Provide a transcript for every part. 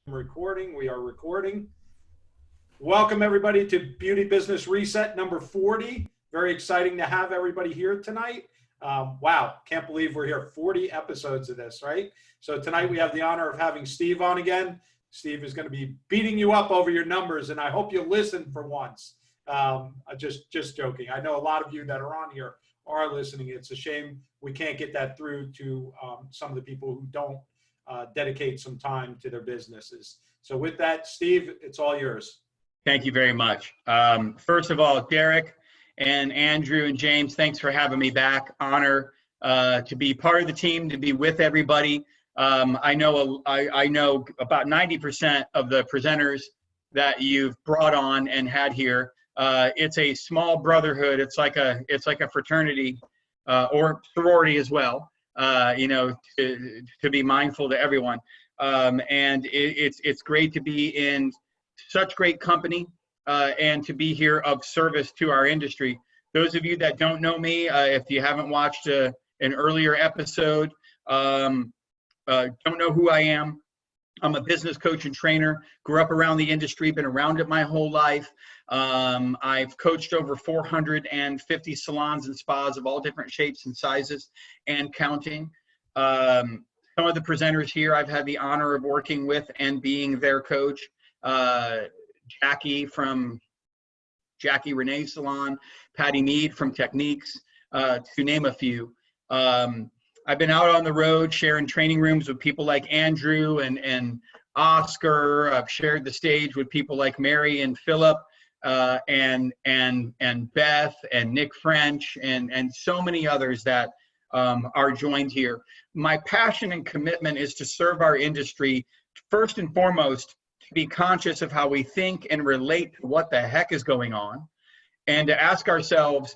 Recording. We are recording. Welcome everybody to Beauty Business Reset number 40. Very exciting to have everybody here tonight. Wow, can't believe we're here. 40 episodes of this, right? So tonight we have the honor of having Steve on again. Steve is going to be beating you up over your numbers, and I hope you listen for once. Just joking. I know a lot of you that are on here are listening. It's a shame we can't get that through to some of the people who don't dedicate some time to their businesses. So with that, Steve, it's all yours. Thank you very much. First of all, Derek and Andrew and James, thanks for having me back. Honor to be part of the team, to be with everybody. I know about 90% of the presenters that you've brought on and had here. It's a small brotherhood. It's like a fraternity or sorority as well. To be mindful to everyone. And it's great to be in such great company and to be here of service to our industry. Those of you that don't know me, if you haven't watched an earlier episode, don't know who I am. I'm a business coach and trainer, grew up around the industry, been around it my whole life. I've coached over 450 salons and spas of all different shapes and sizes and counting. Some of the presenters here I've had the honor of working with and being their coach. Jackie from Jackie Renee Salon, Patty Mead from Techniques, to name a few. I've been out on the road sharing training rooms with people like Andrew and Oscar. I've shared the stage with people like Mary and Philip and Beth and Nick French and so many others that are joined here. My passion and commitment is to serve our industry, first and foremost, to be conscious of how we think and relate to what the heck is going on, and to ask ourselves,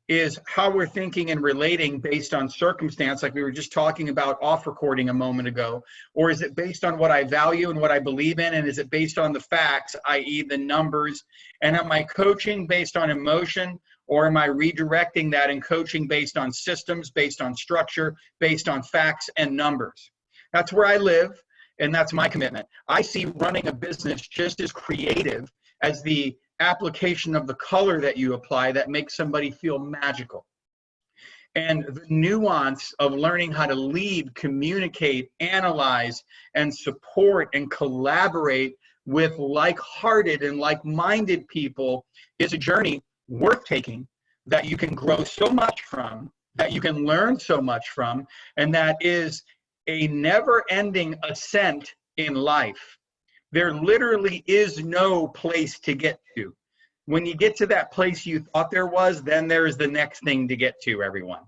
is how we're thinking and relating based on circumstance, like we were just talking about off recording a moment ago, or is it based on what I value and what I believe in, and is it based on the facts, i.e. the numbers, and am I coaching based on emotion, or am I redirecting that and coaching based on systems, based on structure, based on facts and numbers? That's where I live, and that's my commitment. I see running a business just as creative as the application of the color that you apply that makes somebody feel magical. And the nuance of learning how to lead, communicate, analyze, and support and collaborate with like-hearted and like-minded people is a journey worth taking, that you can grow so much from, that you can learn so much from, and that is a never-ending ascent in life. There literally is no place to get to. When you get to that place you thought there was, then there's the next thing to get to, everyone.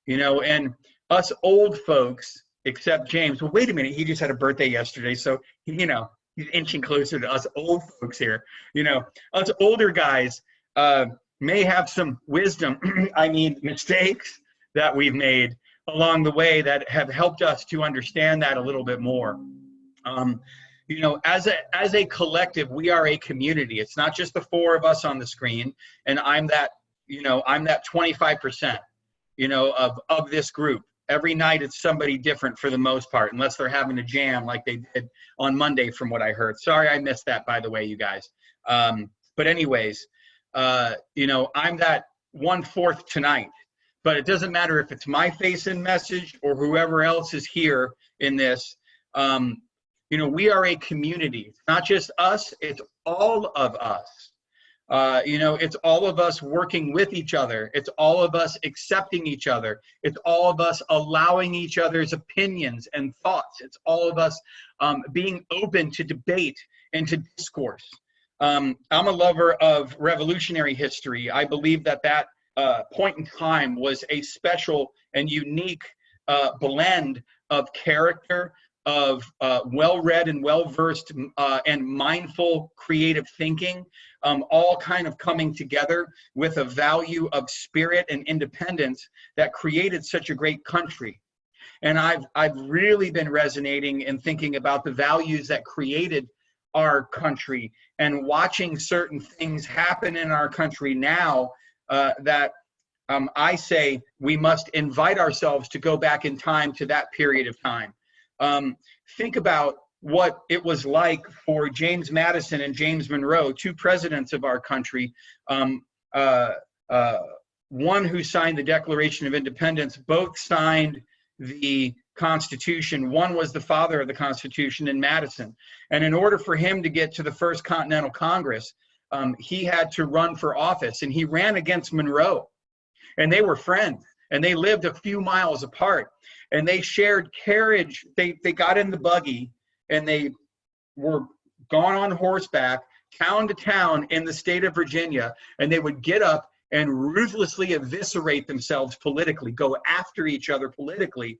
And us old folks, except James, well, wait a minute, he just had a birthday yesterday, so, he's inching closer to us old folks here. Us older guys may have some wisdom, mistakes that we've made along the way that have helped us to understand that a little bit more. As a collective, we are a community. It's not just the four of us on the screen, and I'm that 25%, of this group. Every night it's somebody different for the most part, unless they're having a jam like they did on Monday from what I heard. Sorry I missed that, by the way, you guys. But anyways, I'm that 1/4 tonight. But it doesn't matter if it's my face and message or whoever else is here in this. We are a community. It's not just us, it's all of us. It's all of us working with each other. It's all of us accepting each other. It's all of us allowing each other's opinions and thoughts. It's all of us being open to debate and to discourse. I'm a lover of revolutionary history. I believe that point in time was a special and unique blend of character, of well-read and well-versed and mindful creative thinking, all kind of coming together with a value of spirit and independence that created such a great country. And I've really been resonating and thinking about the values that created our country and watching certain things happen in our country now that I say we must invite ourselves to go back in time to that period of time. Think about what it was like for James Madison and James Monroe, two presidents of our country, one who signed the Declaration of Independence, both signed the Constitution. One was the father of the Constitution in Madison. And in order for him to get to the First Continental Congress, he had to run for office, and he ran against Monroe. And they were friends, and they lived a few miles apart, and they shared carriage. They got in the buggy, and they were gone on horseback town to town in the state of Virginia, and they would get up and ruthlessly eviscerate themselves politically, go after each other politically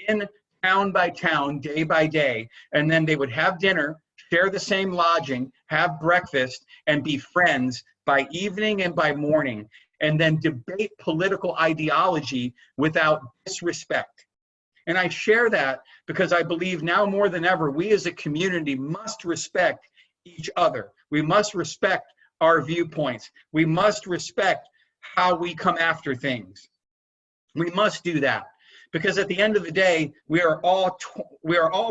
in town by town, day by day. And then they would have dinner, share the same lodging, have breakfast, and be friends by evening and by morning, and then debate political ideology without disrespect. And I share that because I believe now more than ever, we as a community must respect each other. We must respect our viewpoints. We must respect how we come after things. We must do that because at the end of the day, we are all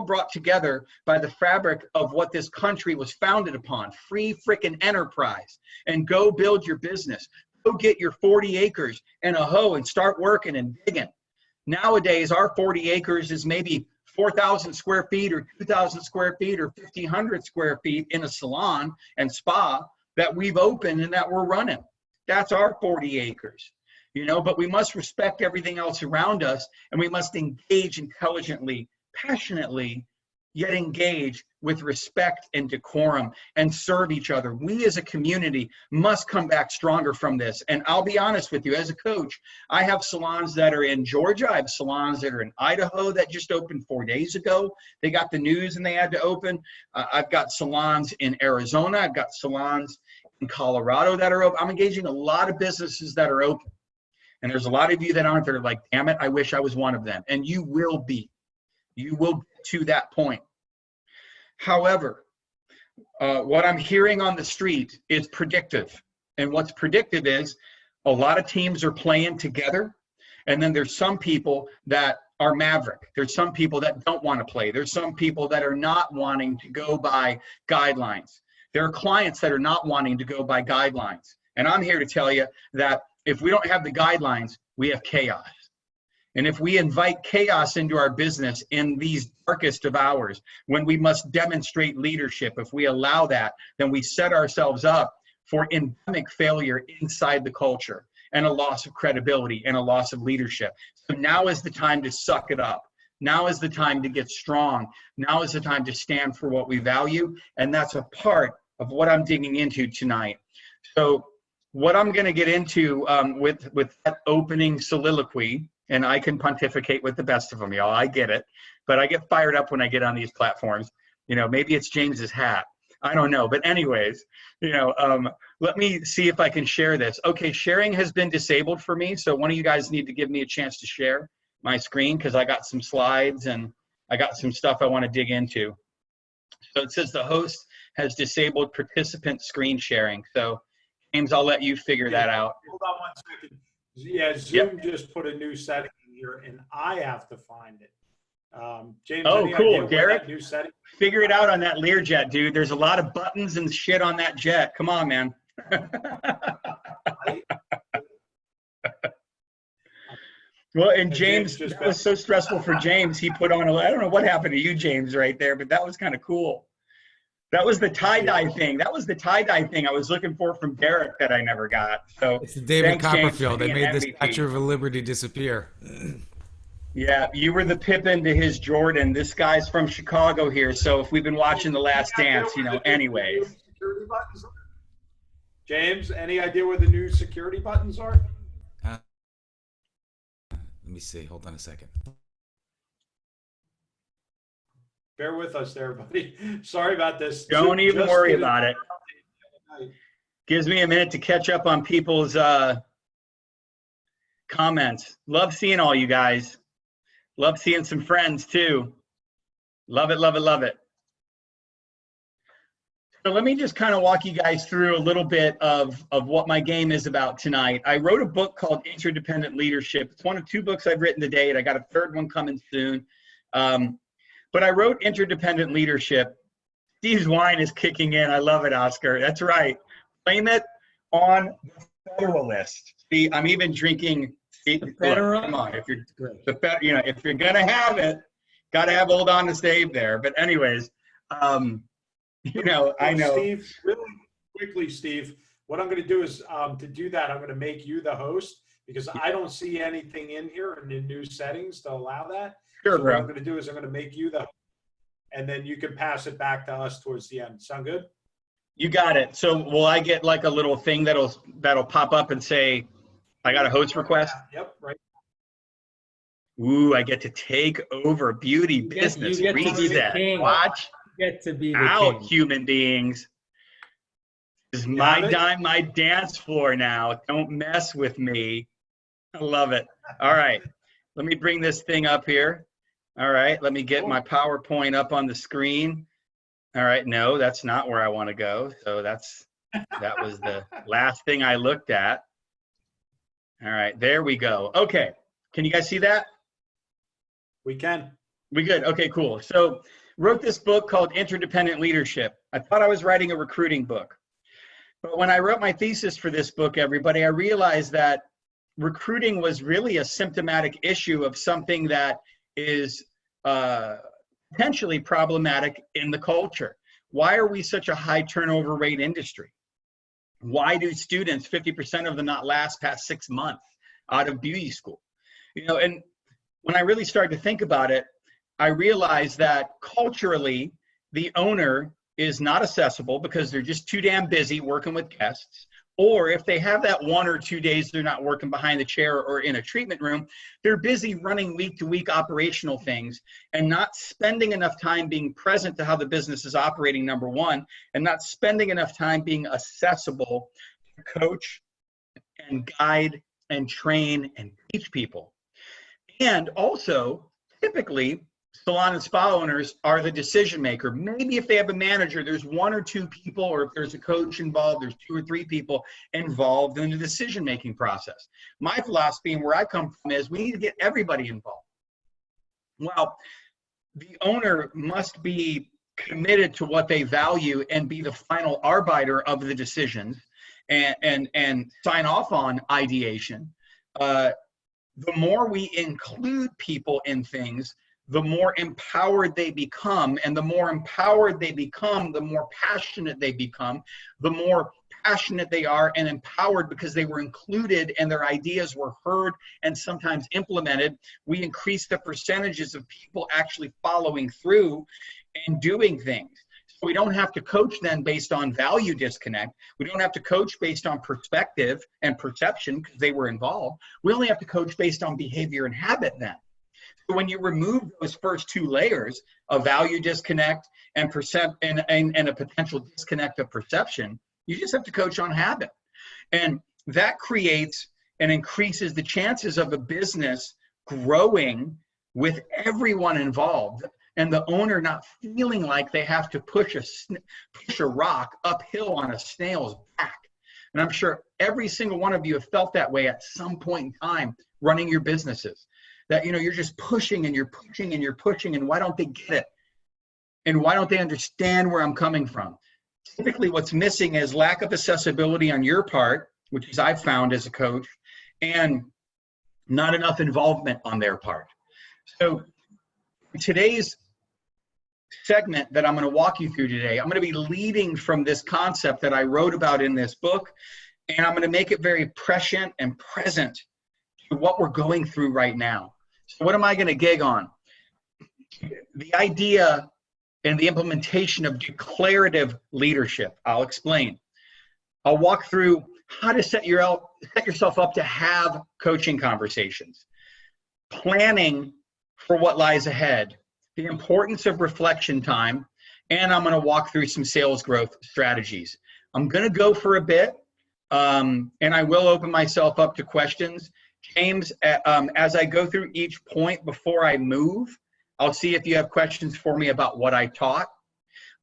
brought together by the fabric of what this country was founded upon, free frickin' enterprise. And go build your business. Go get your 40 acres and a hoe and start working and digging. Nowadays, our 40 acres is maybe 4,000 square feet or 2,000 square feet or 1,500 square feet in a salon and spa that we've opened and that we're running. That's our 40 acres, you know, but we must respect everything else around us, and we must engage intelligently, passionately, yet engage with respect and decorum and serve each other. We as a community must come back stronger from this. And I'll be honest with you, as a coach, I have salons that are in Georgia. I have salons that are in Idaho that just opened 4 days ago. They got the news and they had to open. I've got salons in Arizona. I've got salons in Colorado that are open. I'm engaging a lot of businesses that are open. And there's a lot of you that aren't. That are like, damn it, I wish I was one of them. And you will be. You will get to that point. However, what I'm hearing on the street is predictive. And what's predictive is a lot of teams are playing together. And then there's some people that are maverick. There's some people that don't want to play. There's some people that are not wanting to go by guidelines. There are clients that are not wanting to go by guidelines. And I'm here to tell you that if we don't have the guidelines, we have chaos. And if we invite chaos into our business in these darkest of hours, when we must demonstrate leadership, if we allow that, then we set ourselves up for endemic failure inside the culture and a loss of credibility and a loss of leadership. So now is the time to suck it up. Now is the time to get strong. Now is the time to stand for what we value. And that's a part of what I'm digging into tonight. So what I'm going to get into with that opening soliloquy, and I can pontificate with the best of them, y'all. I get it. But I get fired up when I get on these platforms. You know, maybe it's James's hat. I don't know. But anyways, you know, let me see if I can share this. Okay, sharing has been disabled for me. So one of you guys need to give me a chance to share my screen because I got some slides and I got some stuff I want to dig into. So it says the host has disabled participant screen sharing. So James, I'll let you figure that out. Hold on 1 second. Yeah, Zoom just put a new setting in here, and I have to find it. James, oh, cool, Derek. New setting? Figure it out on that Learjet, dude. There's a lot of buttons and shit on that jet. Come on, man. Well, and James, that was so stressful for James. He put on I don't know what happened to you, James, right there, but that was kind of cool. That was the tie-dye thing. That was the tie-dye thing I was looking for from Derek that I never got. So it's David Copperfield. They made MVP. the Statue of Liberty disappear. Yeah, you were the Pippin to his Jordan. This guy's from Chicago here. So if we've been watching The Last Dance, you know, anyways. James, any idea where the new security buttons are? Let me see. Hold on a second. Bear with us there, buddy. Sorry about this. Don't even worry about it. Gives me a minute to catch up on people's comments. Love seeing all you guys. Love seeing some friends too. Love it, love it, love it. So let me just kind of walk you guys through a little bit of what my game is about tonight. I wrote a book called Interdependent Leadership. It's one of 2 books I've written to date. I got a 3rd one coming soon. But I wrote Interdependent Leadership. Steve's wine is kicking in. I love it, Oscar. That's right. Blame it on the Federalist. See, I'm even drinking. See, look, come on, if you're if you're gonna have it, gotta have Old Honest Abe there. But anyways, I know. Steve, really quickly, Steve, what I'm going to do is to do that, I'm going to make you the host because I don't see anything in here in the new settings to allow that. Sure, so bro. what I'm going to do is I'm going to make you the host, and then you can pass it back to us towards the end. Sound good? You got it. So will I get like a little thing that'll pop up and say, I got a host request? Yep, right. Ooh, I get to take over Beauty Business you get to be the Reset. king. Watch Get to be the out, king. human beings. This is my dime, my dance floor now. Don't mess with me. I love it. All right. Let me bring this thing up here. All right. Let me get my PowerPoint up on the screen. All right. No, that's not where I want to go. So that was the last thing I looked at. All right. There we go. Okay. Can you guys see that? We can. We good. Okay, cool. So wrote this book called Interdependent Leadership. I thought I was writing a recruiting book. But when I wrote my thesis for this book, everybody, I realized that recruiting was really a symptomatic issue of something that is potentially problematic in the culture. Why are we such a high turnover rate industry? Why do students, 50% of them, not last past 6 months out of beauty school? And when I really started to think about it, I realized that culturally, the owner is not accessible because they're just too damn busy working with guests. Or if they have that 1 or 2 days they're not working behind the chair or in a treatment room, they're busy running week-to-week operational things and not spending enough time being present to how the business is operating, number one, and not spending enough time being accessible to coach and guide and train and teach people. And also, typically, salon and spa owners are the decision maker. Maybe if they have a manager, there's 1 or 2 people, or if there's a coach involved, there's 2 or 3 people involved in the decision-making process. My philosophy and where I come from is we need to get everybody involved. Well, the owner must be committed to what they value and be the final arbiter of the decisions and sign off on ideation. The more we include people in things, the more empowered they become. And the more empowered they become, the more passionate they become. The more passionate they are and empowered because they were included and their ideas were heard and sometimes implemented, we increase the percentages of people actually following through and doing things. So we don't have to coach then based on value disconnect. We don't have to coach based on perspective and perception because they were involved. We only have to coach based on behavior and habit then. So when you remove those first 2 layers of value disconnect and a potential disconnect of perception, you just have to coach on habit. And that creates and increases the chances of a business growing with everyone involved and the owner not feeling like they have to push a rock uphill on a snail's back. And I'm sure every single one of you have felt that way at some point in time running your businesses. That, you're just pushing and you're pushing and you're pushing, and why don't they get it? And why don't they understand where I'm coming from? Typically what's missing is lack of accessibility on your part, which is I've found as a coach, and not enough involvement on their part. So today's segment that I'm going to walk you through today, I'm going to be leading from this concept that I wrote about in this book, and I'm going to make it very prescient and present to what we're going through right now. So what am I going to gig on? The idea and the implementation of declarative leadership. I'll explain. I'll walk through how to set yourself up to have coaching conversations, planning for what lies ahead, the importance of reflection time, and I'm going to walk through some sales growth strategies. I'm going to go for a bit, and I will open myself up to questions. James, as I go through each point before I move, I'll see if you have questions for me about what I taught.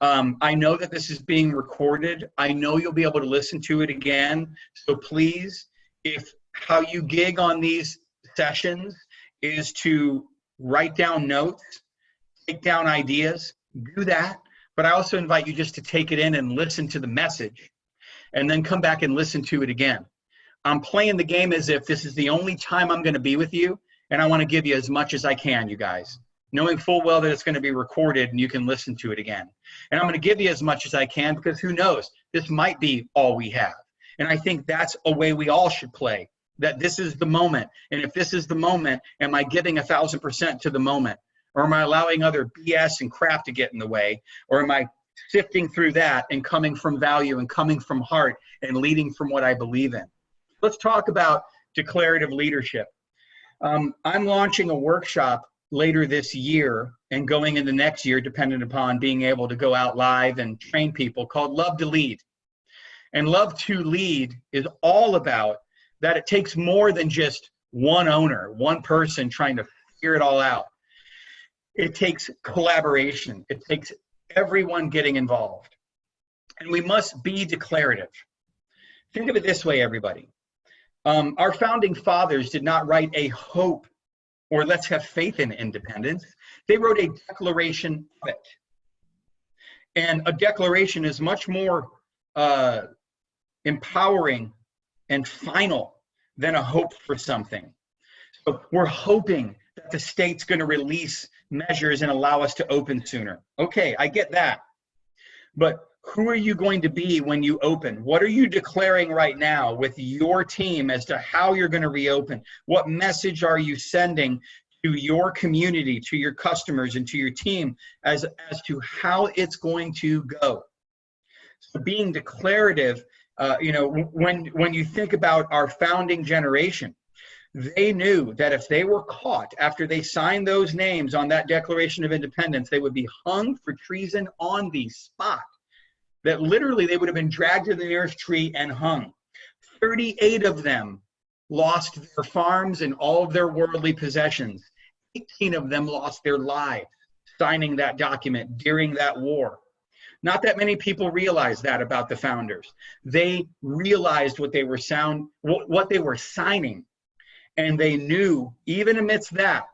I know that this is being recorded. I know you'll be able to listen to it again. So please, if how you gig on these sessions is to write down notes, take down ideas, do that. But I also invite you just to take it in and listen to the message and then come back and listen to it again. I'm playing the game as if this is the only time I'm going to be with you, and I want to give you as much as I can, you guys, knowing full well that it's going to be recorded and you can listen to it again. And I'm going to give you as much as I can because who knows, this might be all we have. And I think that's a way we all should play, that this is the moment. And if this is the moment, am I giving 1,000% to the moment? Or am I allowing other BS and crap to get in the way? Or am I sifting through that and coming from value and coming from heart and leading from what I believe in? Let's talk about declarative leadership. I'm launching a workshop later this year and going into next year, dependent upon being able to go out live and train people, called Love to Lead. And Love to Lead is all about that it takes more than just one owner, one person trying to figure it all out. It takes collaboration. It takes everyone getting involved. And we must be declarative. Think of it this way, everybody. Our founding fathers did not write a hope or let's have faith in independence. They wrote a declaration of it. And a declaration is much more empowering and final than a hope for something. So we're hoping that the state's going to release measures and allow us to open sooner. Okay, I get that. But who are you going to be when you open? What are you declaring right now with your team as to how you're going to reopen? What message are you sending to your community, to your customers, and to your team as to how it's going to go? So being declarative, when you think about our founding generation, they knew that if they were caught after they signed those names on that Declaration of Independence, they would be hung for treason on the spot. That literally they would have been dragged to the nearest tree and hung. 38 of them lost their farms and all of their worldly possessions. 18 of them lost their lives signing that document during that war. Not that many people realize that about the founders. They realized what they were signing, and they knew, even amidst that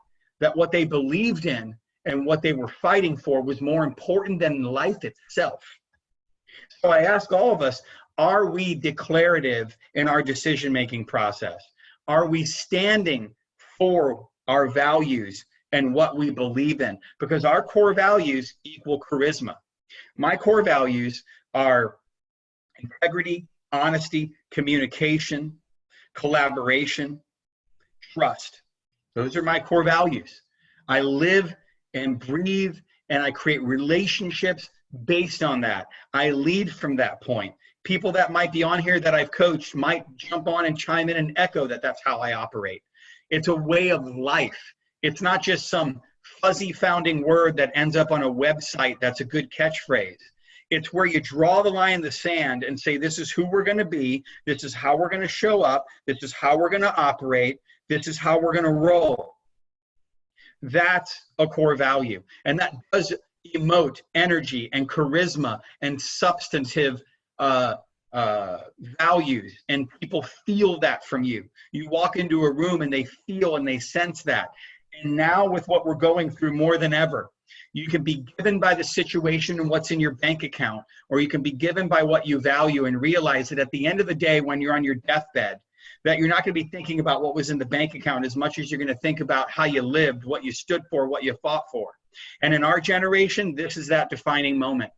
what they believed in and what they were fighting for was more important than life itself. So I ask all of us, are we declarative in our decision-making process? Are we standing for our values and what we believe in? Because our core values equal charisma. My core values are integrity, honesty, communication, collaboration, trust. Those are my core values. I live and breathe and I create relationships based on that. I lead from that point. People that might be on here that I've coached might jump on and chime in and echo that that's how I operate. It's a way of life. It's not just some fuzzy founding word that ends up on a website that's a good catchphrase. It's where you draw the line in the sand and say, this is who we're going to be. This is how we're going to show up. This is how we're going to operate. This is how we're going to roll. That's a core value. And that does emote energy and charisma and substantive values, and people feel that from you. You walk into a room and they feel and they sense that. And now with what we're going through more than ever, you can be given by the situation and what's in your bank account, or you can be given by what you value and realize that at the end of the day, when you're on your deathbed, that you're not going to be thinking about what was in the bank account as much as you're going to think about how you lived, what you stood for, what you fought for. And in our generation, this is that defining moment.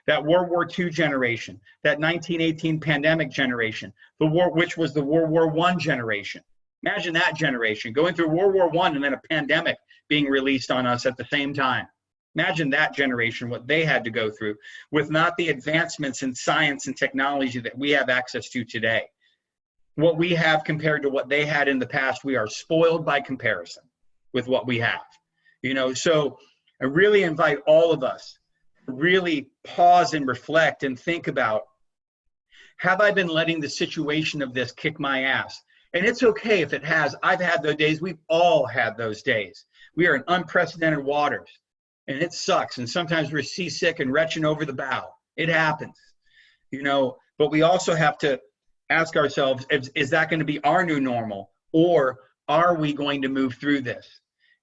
That World War II generation, that 1918 pandemic generation, which was the World War I generation. Imagine that generation going through World War I and then a pandemic being released on us at the same time. Imagine that generation, what they had to go through with not the advancements in science and technology that we have access to today. What we have compared to what they had in the past, we are spoiled by comparison with what we have. So I really invite all of us to really pause and reflect and think about, have I been letting the situation of this kick my ass? And it's okay if it has. I've had those days. We've all had those days. We are in unprecedented waters, and it sucks. And sometimes we're seasick and retching over the bow. It happens, but we also have to ask ourselves, is that going to be our new normal, or are we going to move through this?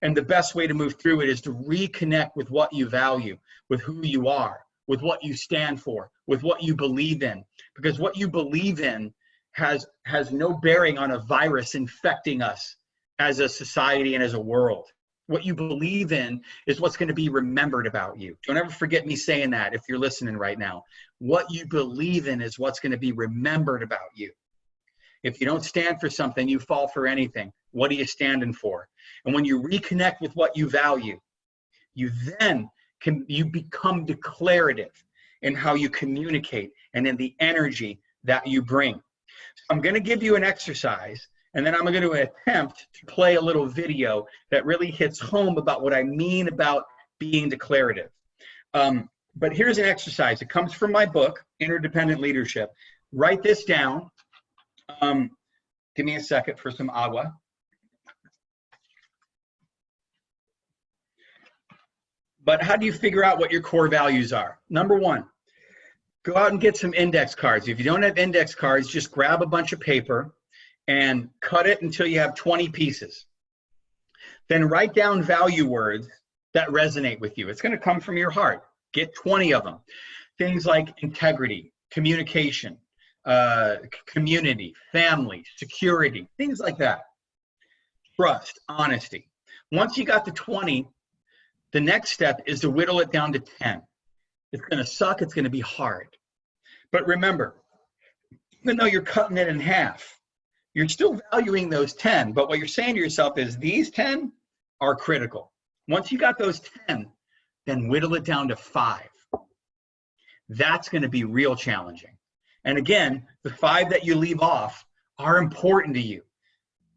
And the best way to move through it is to reconnect with what you value, with who you are, with what you stand for, with what you believe in. Because what you believe in has no bearing on a virus infecting us as a society and as a world. What you believe in is what's going to be remembered about you. Don't ever forget me saying that if you're listening right now. What you believe in is what's going to be remembered about you. If you don't stand for something, you fall for anything. What are you standing for? And when you reconnect with what you value, you then you become declarative in how you communicate and in the energy that you bring. So I'm going to give you an exercise, and then I'm going to attempt to play a little video that really hits home about what I mean about being declarative. But here's an exercise. It comes from my book, Interdependent Leadership. Write this down. Give me a second for some agua. But how do you figure out what your core values are? Number one, go out and get some index cards. If you don't have index cards, just grab a bunch of paper and cut it until you have 20 pieces. Then write down value words that resonate with you. It's going to come from your heart. Get 20 of them. Things like integrity, communication, community, family, security, things like that. Trust, honesty. Once you got to 20, the next step is to whittle it down to 10. It's going to suck. It's going to be hard. But remember, even though you're cutting it in half, you're still valuing those 10. But what you're saying to yourself is these 10 are critical. Once you got those 10, then whittle it down to 5. That's going to be real challenging. And again, the 5 that you leave off are important to you.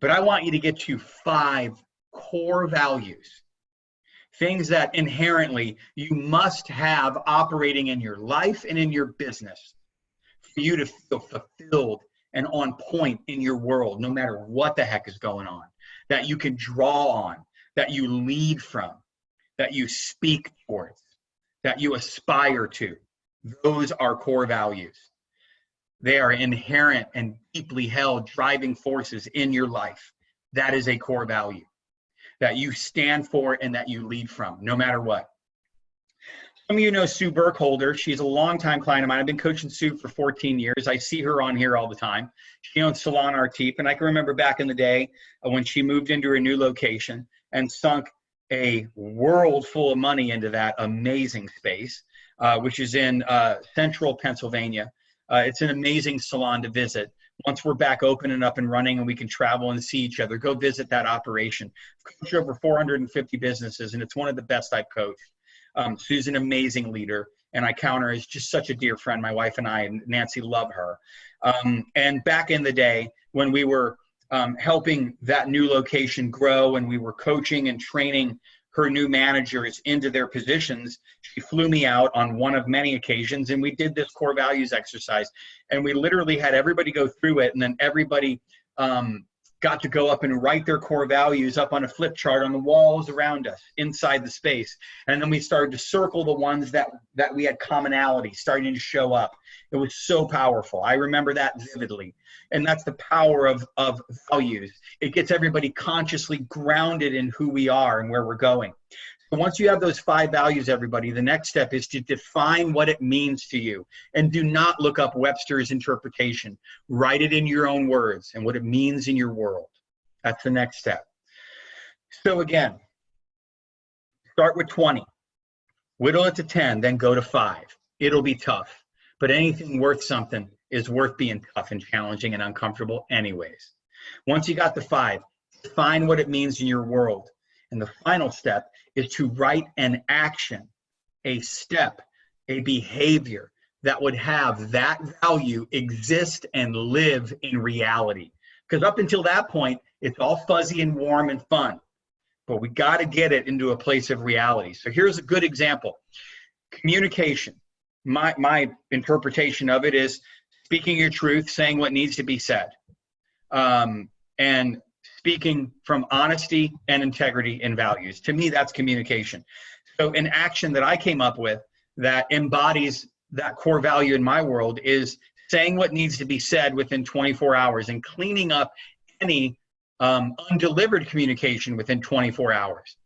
But I want you to get to 5 core values. Things that inherently you must have operating in your life and in your business for you to feel fulfilled and on point in your world, no matter what the heck is going on, that you can draw on, that you lead from, that you speak towards, that you aspire to. Those are core values. They are inherent and deeply held driving forces in your life. That is a core value that you stand for and that you lead from, no matter what. Some of you know Sue Burkholder. She's a longtime client of mine. I've been coaching Sue for 14 years. I see her on here all the time. She owns Salon Artif, and I can remember back in the day when she moved into her new location and sunk a world full of money into that amazing space, which is in central Pennsylvania. It's an amazing salon to visit. Once we're back open and up and running and we can travel and see each other, go visit that operation. I've coached over 450 businesses, and it's one of the best I've coached. Sue's an amazing leader, and I count her as just such a dear friend. My wife and I and Nancy love her. And back in the day when we were helping that new location grow and we were coaching and training her new managers into their positions, she flew me out on one of many occasions, and we did this core values exercise. And we literally had everybody go through it, and then everybody got to go up and write their core values up on a flip chart on the walls around us inside the space. And then we started to circle the ones that we had commonality starting to show up. It was so powerful. I remember that vividly. And that's the power of values. It gets everybody consciously grounded in who we are and where we're going. So once you have those 5 values, everybody, the next step is to define what it means to you. And do not look up Webster's interpretation. Write it in your own words and what it means in your world. That's the next step. So again, start with 20. Whittle it to 10, then go to 5. It'll be tough. But anything worth something is worth being tough and challenging and uncomfortable anyways. Once you got the 5, define what it means in your world. And the final step is to write an action, a step, a behavior that would have that value exist and live in reality. Because up until that point, it's all fuzzy and warm and fun. But we got to get it into a place of reality. So here's a good example. Communication. My interpretation of it is speaking your truth, saying what needs to be said. And speaking from honesty and integrity and values. To me, that's communication. So an action that I came up with that embodies that core value in my world is saying what needs to be said within 24 hours and cleaning up any undelivered communication within 24 hours.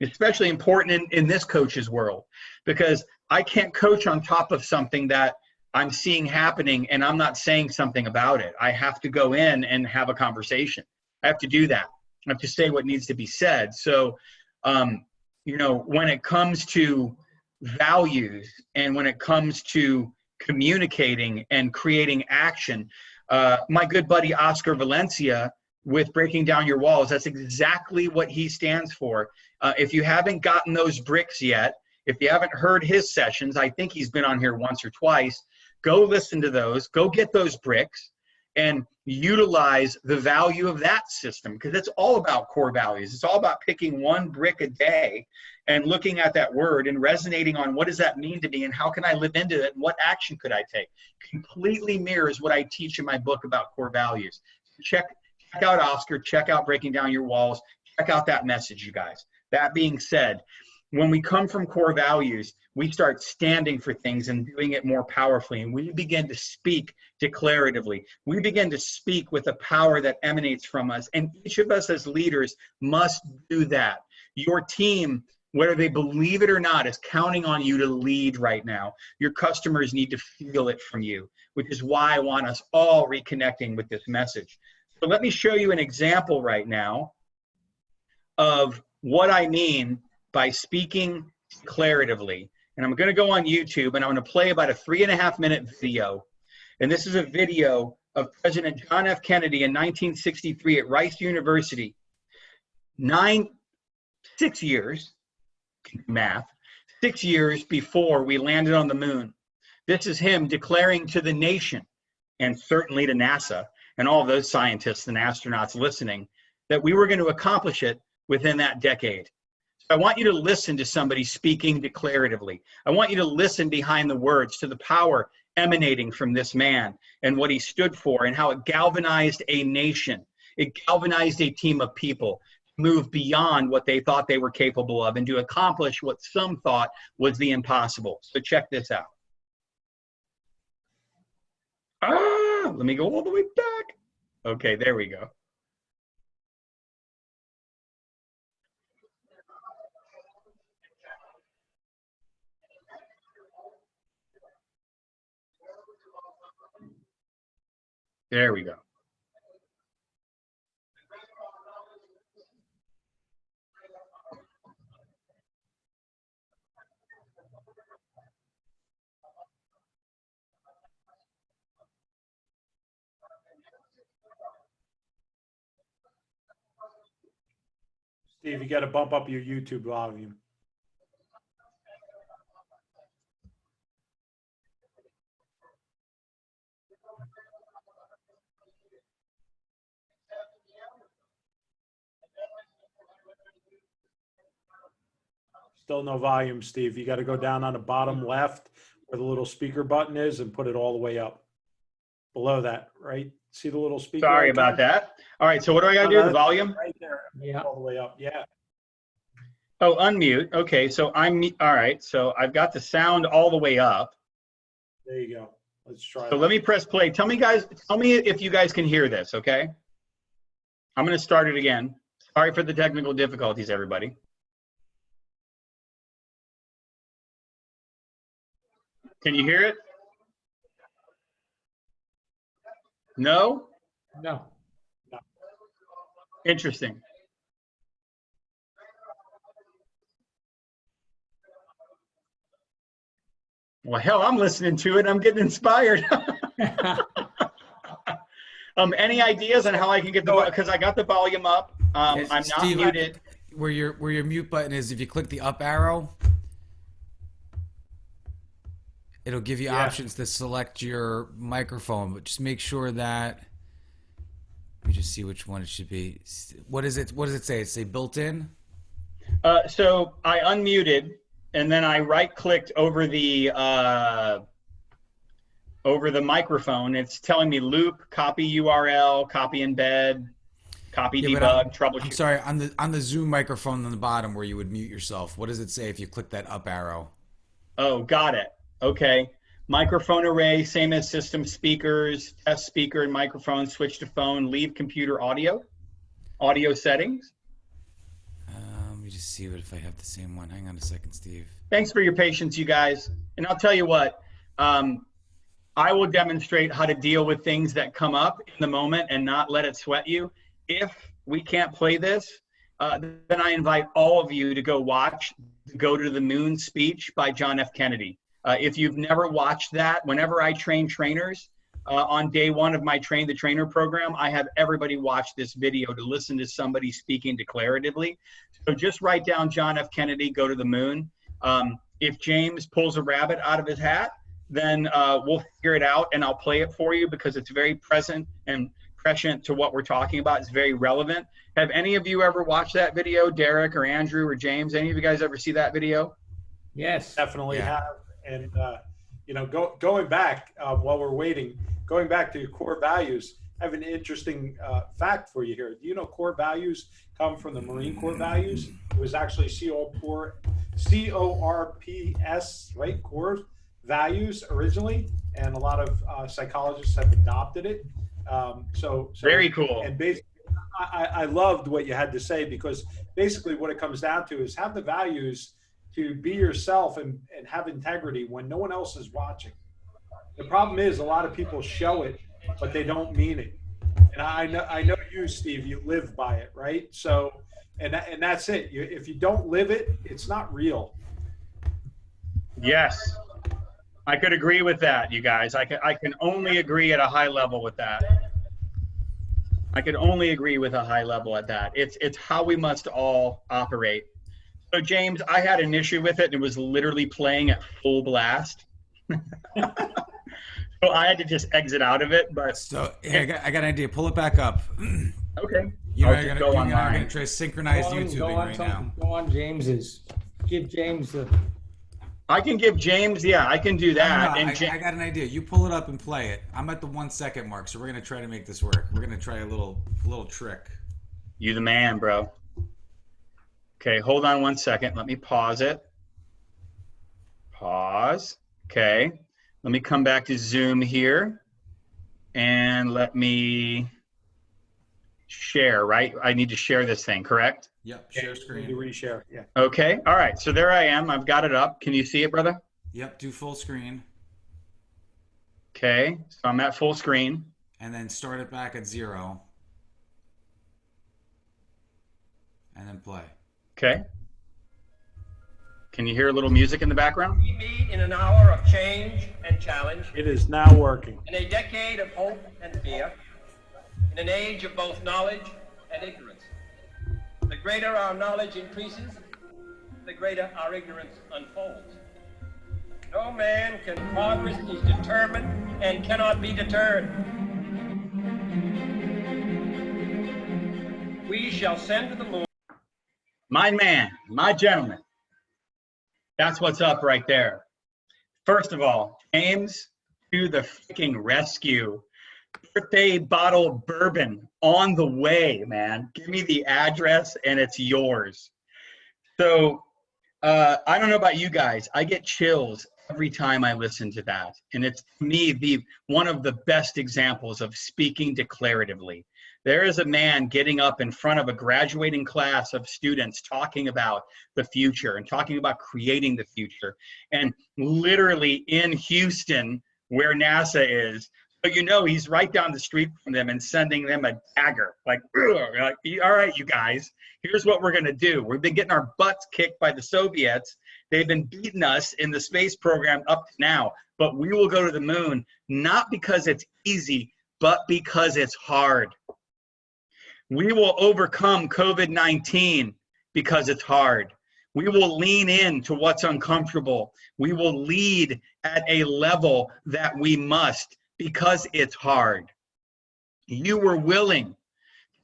Especially important in this coach's world, because I can't coach on top of something that I'm seeing happening and I'm not saying something about it. I have to go in and have a conversation. I have to do that. I have to say what needs to be said. So, when it comes to values and when it comes to communicating and creating action, my good buddy Oscar Valencia with Breaking Down Your Walls, that's exactly what he stands for. If you haven't gotten those bricks yet, if you haven't heard his sessions, I think he's been on here once or twice, go listen to those, go get those bricks and utilize the value of that system, because it's all about core values. It's all about picking one brick a day and looking at that word and resonating on what does that mean to me and how can I live into it and what action could I take. Completely mirrors what I teach in my book about core values. Check out Oscar, check out Breaking Down Your Walls, check out that message, you guys. That being said, when we come from core values, we start standing for things and doing it more powerfully. And we begin to speak declaratively. We begin to speak with a power that emanates from us. And each of us as leaders must do that. Your team, whether they believe it or not, is counting on you to lead right now. Your customers need to feel it from you, which is why I want us all reconnecting with this message. So let me show you an example right now of what I mean by speaking declaratively. And I'm going to go on YouTube and I'm going to play about a 3.5-minute video. And this is a video of President John F. Kennedy in 1963 at Rice University. 6 years, math, 6 years before we landed on the moon. This is him declaring to the nation, and certainly to NASA, and all those scientists and astronauts listening, that we were going to accomplish it within that decade. So I want you to listen to somebody speaking declaratively. I want you to listen behind the words to the power emanating from this man and what he stood for and how it galvanized a nation. It galvanized a team of people to move beyond what they thought they were capable of and to accomplish what some thought was the impossible. So check this out. Let me go all the way back. Okay, there we go. There we go. Steve, you got to bump up your YouTube volume. Still no volume, Steve. You got to go down on the bottom left where the little speaker button is and put it all the way up. Below that, right? See the little speaker? Sorry about that. All right, so what do I got to do? The volume? Right there. Yeah. All the way up. Yeah. Oh, unmute. Okay, so all right, so I've got the sound all the way up. There you go. Let's try. So let me press play. Tell me if you guys can hear this, okay? I'm going to start it again. Sorry for the technical difficulties, everybody. Can you hear it? No? No. Interesting. Well, hell, I'm listening to it. I'm getting inspired. Any ideas on how I can get the, because I got the volume up. I'm not Steve, muted. Where your mute button is, if you click the up arrow, it'll give you options to select your microphone, but just make sure that, let me just see which one it should be. What is it? What does it say? It say built in? So I unmuted and then I right-clicked over the microphone. It's telling me loop, copy URL, copy embed, copy debug, troubleshoot. I'm sorry, on the Zoom microphone on the bottom where you would mute yourself, what does it say if you click that up arrow? Oh, got it. Okay. Microphone array, same as system speakers, test speaker and microphone, switch to phone, leave computer audio. audio settings. Let me just see if I have the same one. Hang on a second, Steve. Thanks for your patience, you guys. And I'll tell you what, I will demonstrate how to deal with things that come up in the moment and not let it sweat you. If we can't play this, then I invite all of you to go watch Go to the Moon speech by John F. Kennedy. If you've never watched that, whenever I train trainers, on day one of my Train the Trainer program, I have everybody watch this video to listen to somebody speaking declaratively. So just write down John F. Kennedy, Go to the Moon. If James pulls a rabbit out of his hat, then we'll figure it out and I'll play it for you because it's very present and prescient to what we're talking about. It's very relevant. Have any of you ever watched that video, Derek or Andrew or James? Any of you guys ever see that video? Yes. Definitely have. And, you know, going back while we're waiting, going back to your core values, I have an interesting fact for you here. Do you know core values come from the Marine Corps values? It was actually CORPS, right? Core values originally, and a lot of psychologists have adopted it. So very cool. And basically, I loved what you had to say, because basically what it comes down to is have the values to be yourself and have integrity when no one else is watching. The problem is a lot of people show it, but they don't mean it. And I know you, Steve, you live by it, right? So, and that's it. If you don't live it, it's not real. Yes, I could agree with that, you guys. I can only agree at a high level with that. I can only agree with a high level at that. It's how we must all operate. So James, I had an issue with it. It was literally playing at full blast. So I had to just exit out of it. But so yeah, I got an idea. Pull it back up. Okay. You're gonna try synchronized YouTubing right now. Go on James's. Give James the. I can give James. Yeah, I can do that. No, and I got an idea. You pull it up and play it. I'm at the 1 second mark, so we're gonna try to make this work. We're gonna try a little trick. You the man, bro. Okay, hold on 1 second. Let me pause it. Pause. Okay. Let me come back to Zoom here. And let me share, right? I need to share this thing, correct? Yep, share screen. You reshare, yeah. Okay, all right. So there I am. I've got it up. Can you see it, brother? Yep, do full screen. Okay, so I'm at full screen. And then start it back at 0. And then play. Okay. Can you hear a little music in the background? We meet in an hour of change and challenge, It is now working. in a decade of hope and fear, in an age of both knowledge and ignorance. The greater our knowledge increases, the greater our ignorance unfolds. No man can progress is determined and cannot be deterred. We shall send to the moon. My man, my gentleman. That's what's up right there. First of all, James, to the freaking rescue. Birthday bottle of bourbon on the way, man. Give me the address and it's yours. So I don't know about you guys. I get chills every time I listen to that. And it's, to me, one of the best examples of speaking declaratively. There is a man getting up in front of a graduating class of students talking about the future and talking about creating the future. And literally in Houston, where NASA is, so you know he's right down the street from them and sending them a dagger. Like, all right, you guys, here's what we're going to do. We've been getting our butts kicked by the Soviets. They've been beating us in the space program up to now. But we will go to the moon, not because it's easy, but because it's hard. We will overcome COVID-19 because it's hard. We will lean into what's uncomfortable. We will lead at a level that we must because it's hard. You were willing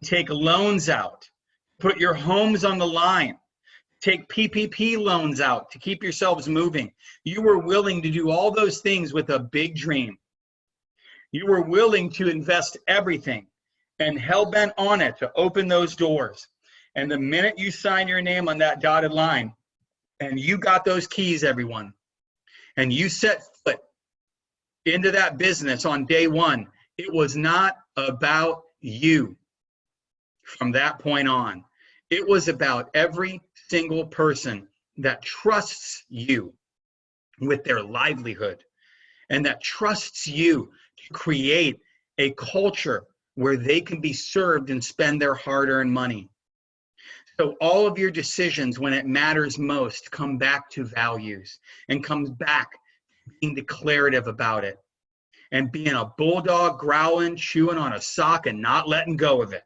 to take loans out, put your homes on the line, take PPP loans out to keep yourselves moving. You were willing to do all those things with a big dream. You were willing to invest everything and hell-bent on it to open those doors. And the minute you sign your name on that dotted line, and you got those keys, everyone, and you set foot into that business on day one, it was not about you. from that point on. It was about every single person that trusts you with their livelihood and that trusts you to create a culture where they can be served and spend their hard-earned money. So all of your decisions when it matters most come back to values and comes back to being declarative about it and being a bulldog, growling, chewing on a sock and not letting go of it.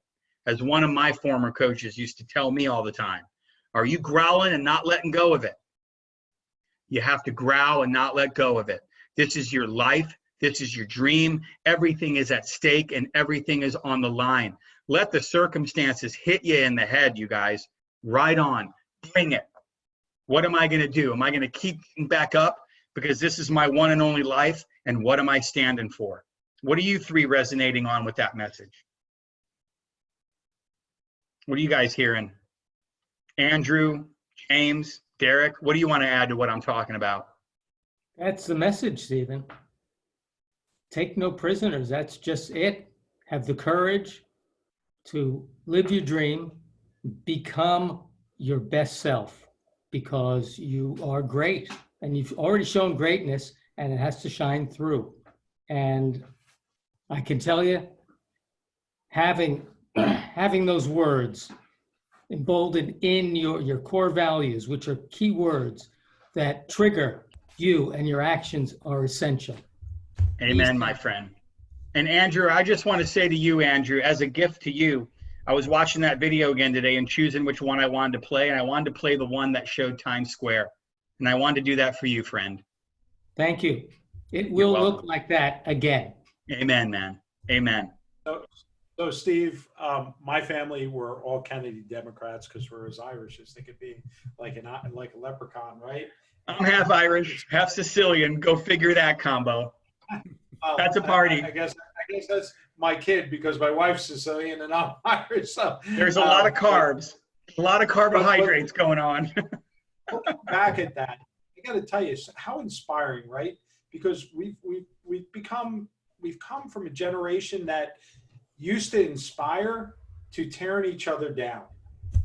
As one of my former coaches used to tell me all the time, are you growling and not letting go of it? You have to growl and not let go of it. This is your life. This is your dream. Everything is at stake and everything is on the line. Let the circumstances hit you in the head, you guys. Right on. Bring it. What am I going to do? Am I going to keep getting back up because this is my one and only life? And what am I standing for? What are you three resonating on with that message? What are you guys hearing? Andrew, James, Derek, what do you want to add to what I'm talking about? That's the message, Stephen. Take no prisoners. That's just it. Have the courage to live your dream, become your best self, because you are great and you've already shown greatness and it has to shine through. And I can tell you, having those words emboldened in your core values, which are key words that trigger you and your actions, are essential. Amen, my friend. And Andrew, I just want to say to you, Andrew, as a gift to you, I was watching that video again today and choosing which one I wanted to play, and I wanted to play the one that showed Times Square. And I wanted to do that for you, friend. Thank you. It will look like that again. Amen, man. Amen. So Steve, my family were all Kennedy Democrats because we're as Irish as they could be, like a leprechaun, right? I'm half Irish, half Sicilian. Go figure that combo. That's a party. I guess that's my kid because my wife's Sicilian and I'm Irish. So there's a lot of carbs, a lot of carbohydrates going on. Looking back at that, I got to tell you how inspiring, right? Because we've come from a generation that used to inspire to tearing each other down.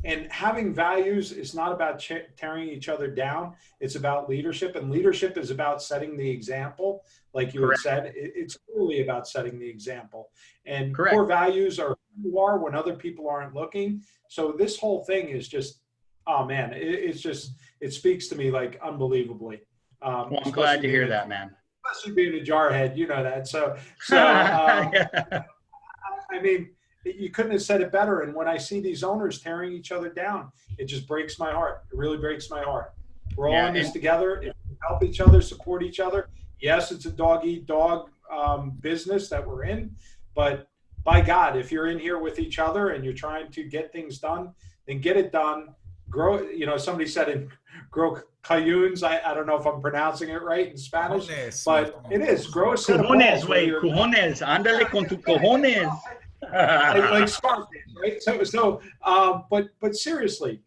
And having values is not about tearing each other down. It's about leadership, and leadership is about setting the example. Like you had said, it's really about setting the example. And core values are who you are when other people aren't looking. So this whole thing is just, oh man, it speaks to me like unbelievably. Well, I'm glad to hear that, man. Especially being a jarhead, you know that. So Yeah. I mean, you couldn't have said it better. And when I see these owners tearing each other down, it just breaks my heart. It really breaks my heart. We're all in this together. If we help each other, support each other. Yes, it's a dog-eat-dog business that we're in. But by God, if you're in here with each other and you're trying to get things done, then get it done. Grow, somebody said grow cayunes. I don't know if I'm pronouncing it right in Spanish, but it is. Grow a set of cojones, güey. Cojones. Ándale con tu cojones. like Scarface, right? But seriously,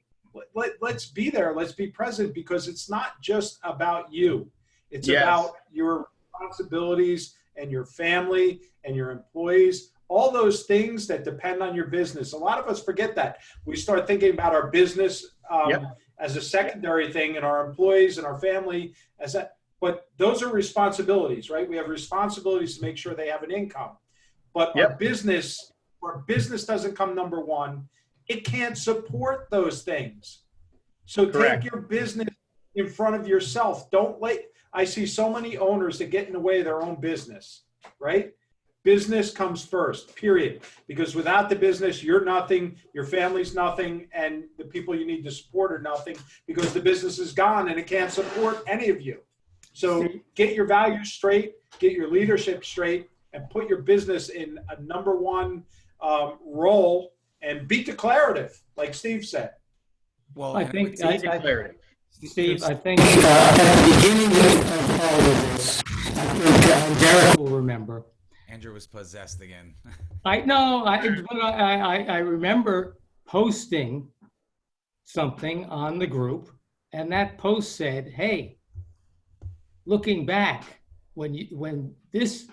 let's be there. Let's be present, because it's not just about you. It's about your responsibilities and your family and your employees. All those things that depend on your business. A lot of us forget that. We start thinking about our business as a secondary thing, and our employees and our family as that. But those are responsibilities, right? We have responsibilities to make sure they have an income. But our business doesn't come number one. It can't support those things. So take your business in front of yourself. I see so many owners that get in the way of their own business, right? Business comes first, period. Because without the business, you're nothing, your family's nothing, and the people you need to support are nothing, because the business is gone and it can't support any of you. So get your values straight, get your leadership straight, and put your business in a number one role, and be declarative, like Steve said. Well, I think, declarative. Steve, I think at the beginning of all of this, I think Derek will remember. Andrew was possessed again. I remember posting something on the group, and that post said, "Hey, looking back, when this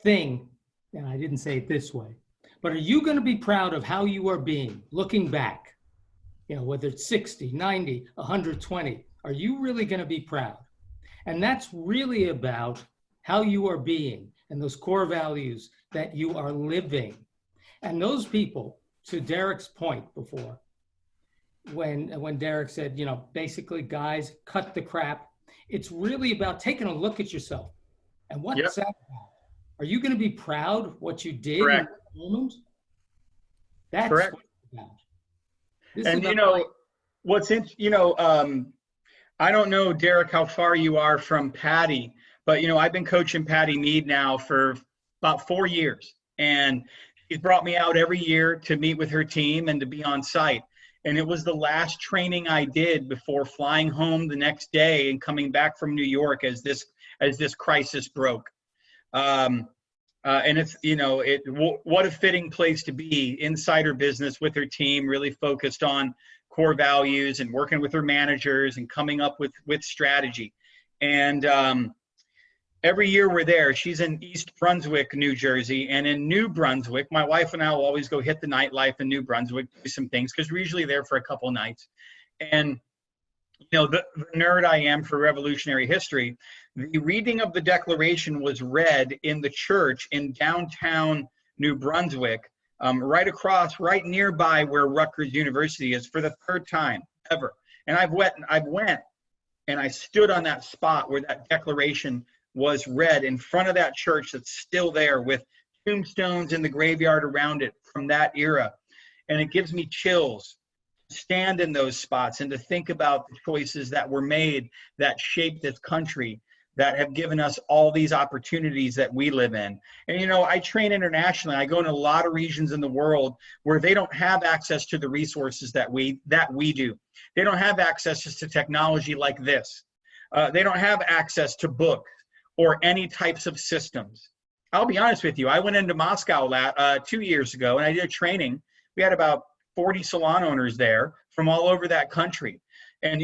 thing," and I didn't say it this way, But are you going to be proud of how you are being, looking back? Whether it's 60, 90, 120, are you really going to be proud? And that's really about how you are being and those core values that you are living. And those people, to Derek's point before, when Derek said, basically, guys, cut the crap. It's really about taking a look at yourself. And what's that about? Are you going to be proud of what you did in that moment? That's correct. What it's about. And what's in, I don't know, Derek, how far you are from Patty, but I've been coaching Patty Mead now for about 4 years, and she's brought me out every year to meet with her team and to be on site. And it was the last training I did before flying home the next day and coming back from New York as this crisis broke. And it's, what a fitting place to be, insider business with her team, really focused on core values and working with her managers and coming up with strategy. And every year we're there. She's in East Brunswick, New Jersey, and in New Brunswick, my wife and I will always go hit the nightlife in New Brunswick, do some things, because we're usually there for a couple of nights. And the nerd I am for revolutionary history, the reading of the Declaration was read in the church in downtown New Brunswick, right nearby where Rutgers University is, for the 3rd time ever. And I went and I stood on that spot where that Declaration was read in front of that church that's still there, with tombstones in the graveyard around it from that era. And it gives me chills to stand in those spots and to think about the choices that were made that shaped this country, that have given us all these opportunities that we live in. And I train internationally. I go in a lot of regions in the world where they don't have access to the resources that we do. They don't have access to technology like this. They don't have access to books or any types of systems. I'll be honest with you. I went into Moscow 2 years ago, and I did a training. We had about 40 salon owners there from all over that country. And,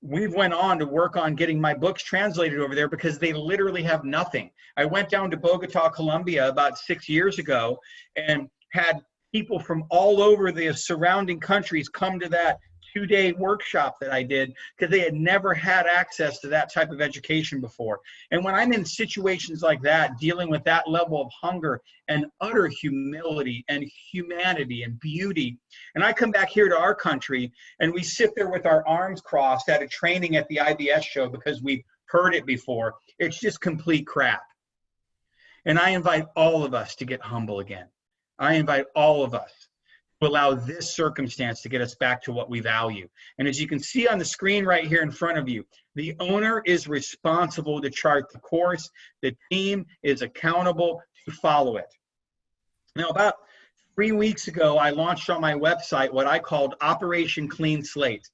we went on to work on getting my books translated over there because they literally have nothing. I went down to Bogota, Colombia about 6 years ago and had people from all over the surrounding countries come to that 2-day workshop that I did because they had never had access to that type of education before. And when I'm in situations like that, dealing with that level of hunger and utter humility and humanity and beauty, and I come back here to our country and we sit there with our arms crossed at a training at the IBS show because we've heard it before, it's just complete crap. And I invite all of us to get humble again. I invite all of us to allow this circumstance to get us back to what we value. And as you can see on the screen right here in front of you, the owner is responsible to chart the course. The team is accountable to follow it. Now, about 3 weeks ago, I launched on my website what I called Operation Clean Slate.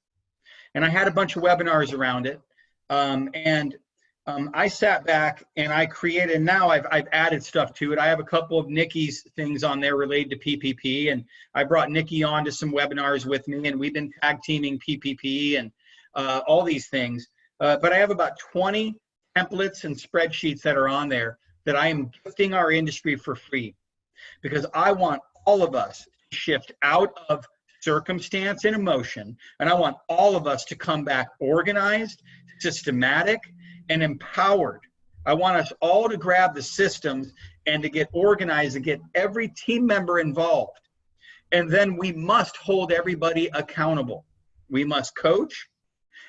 And I had a bunch of webinars around it. I sat back and I created, now I've added stuff to it. I have a couple of Nikki's things on there related to PPP, and I brought Nikki on to some webinars with me, and we've been tag teaming PPP and all these things. But I have about 20 templates and spreadsheets that are on there that I am gifting our industry for free, because I want all of us to shift out of circumstance and emotion, and I want all of us to come back organized, systematic, and empowered. I want us all to grab the systems and to get organized and get every team member involved. And then we must hold everybody accountable. We must coach,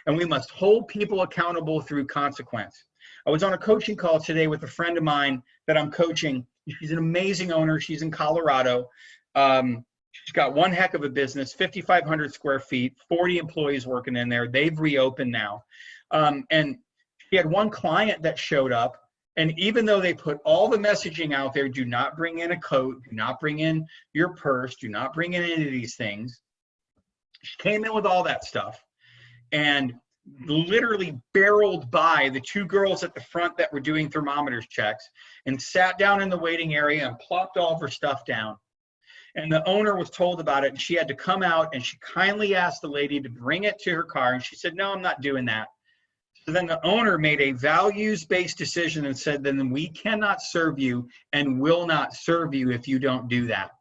and we must hold people accountable through consequence. I was on a coaching call today with a friend of mine that I'm coaching. She's an amazing owner. She's in Colorado. She's got one heck of a business, 5,500 square feet, 40 employees working in there. They've reopened now. And she had one client that showed up, and even though they put all the messaging out there, do not bring in a coat, do not bring in your purse, do not bring in any of these things, she came in with all that stuff and literally barreled by the 2 girls at the front that were doing thermometers checks and sat down in the waiting area and plopped all of her stuff down. And the owner was told about it, and she had to come out, and she kindly asked the lady to bring it to her car, and she said, "No, I'm not doing that." So then the owner made a values-based decision and said, then we cannot serve you and will not serve you if you don't do that.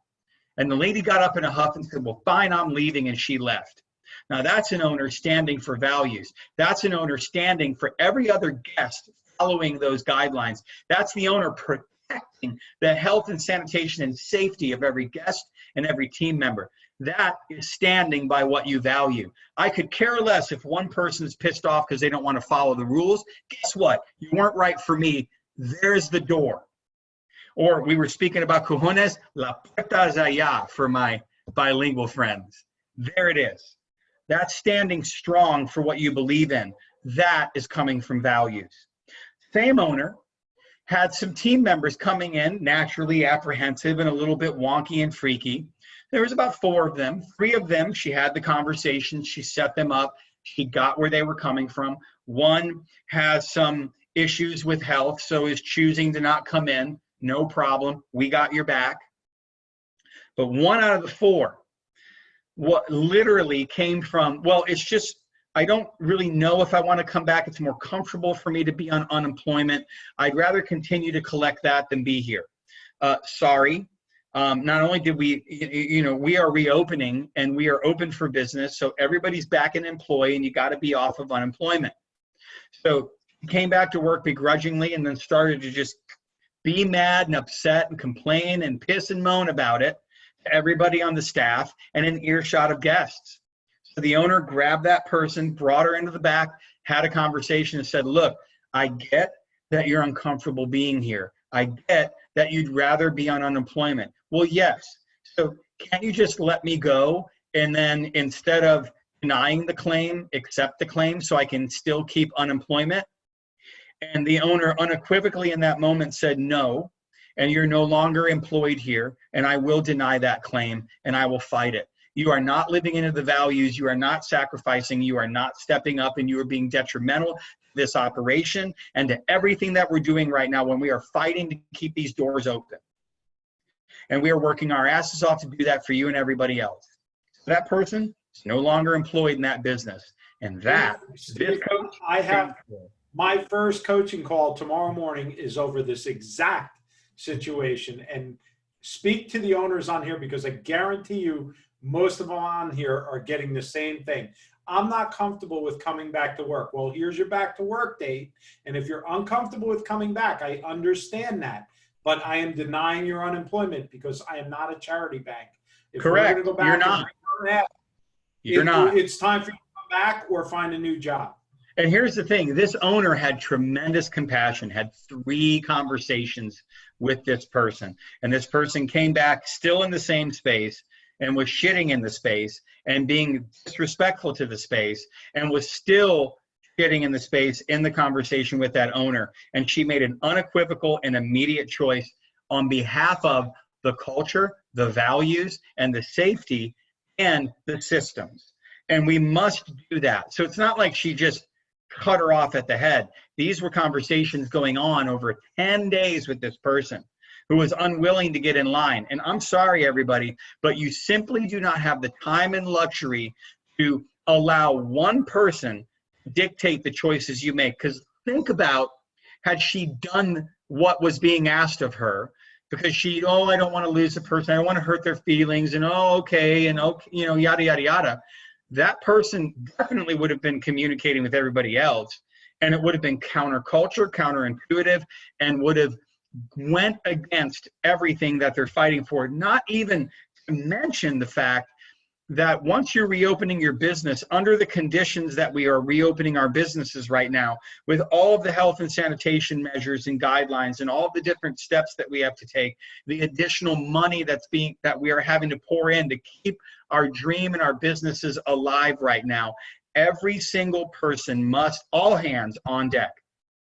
And the lady got up in a huff and said, well, fine, I'm leaving. And she left. Now that's an owner standing for values. That's an owner standing for every other guest following those guidelines. That's the owner protecting the health and sanitation and safety of every guest and every team member. That is standing by what you value. I could care less if one person is pissed off because they don't want to follow the rules. Guess what? You weren't right for me. There's the door. Or we were speaking about cojones, la puerta es allá for my bilingual friends. There it is. That's standing strong for what you believe in. That is coming from values. Same owner had some team members coming in naturally apprehensive and a little bit wonky and freaky. There was about 4 of them. 3 of them, she had the conversation. She set them up. She got where they were coming from. 1 has some issues with health, so is choosing to not come in. No problem. We got your back. But 1 out of the 4, what literally came from, well, it's just, I don't really know if I want to come back. It's more comfortable for me to be on unemployment. I'd rather continue to collect that than be here. Sorry. Not only did we, we are reopening and we are open for business. So everybody's back in employ and you got to be off of unemployment. So came back to work begrudgingly and then started to just be mad and upset and complain and piss and moan about it to everybody on the staff and an earshot of guests. So the owner grabbed that person, brought her into the back, had a conversation and said, look, I get that you're uncomfortable being here. I get that you'd rather be on unemployment. Well, yes. So can't you just let me go and then instead of denying the claim, accept the claim so I can still keep unemployment? And the owner unequivocally in that moment said, no, and you're no longer employed here, and I will deny that claim, and I will fight it. You are not living into the values, you are not sacrificing, you are not stepping up, and you are being detrimental to this operation and to everything that we're doing right now when we are fighting to keep these doors open. And we are working our asses off to do that for you and everybody else. So that person is no longer employed in that business. And that, this coach, I have my first coaching call tomorrow morning is over this exact situation. And speak to the owners on here because I guarantee you most of them on here are getting the same thing. I'm not comfortable with coming back to work. Well, here's your back to work date. And if you're uncomfortable with coming back, I understand that. But I am denying your unemployment because I am not a charity bank. If correct. We're go back you're not. You're not. It's time for you to come back or find a new job. And here's the thing, this owner had tremendous compassion, had 3 conversations with this person. And this person came back still in the same space and was shitting in the space and being disrespectful to the space and was still shitting in the space in the conversation with that owner. And she made an unequivocal and immediate choice on behalf of the culture, the values, and the safety and the systems. And we must do that. So it's not like she just cut her off at the head. These were conversations going on over 10 days with this person who was unwilling to get in line. And I'm sorry, everybody, but you simply do not have the time and luxury to allow one person to dictate the choices you make. Because think about, had she done what was being asked of her, because she, oh, I don't want to lose the person, I don't want to hurt their feelings, and oh, okay, and okay, yada, yada, yada. That person definitely would have been communicating with everybody else, and it would have been counterculture, counterintuitive, and would have went against everything that they're fighting for. Not even to mention the fact that once you're reopening your business under the conditions that we are reopening our businesses right now, with all of the health and sanitation measures and guidelines and all the different steps that we have to take, the additional money that we are having to pour in to keep our dream and our businesses alive right now, every single person must, all hands on deck,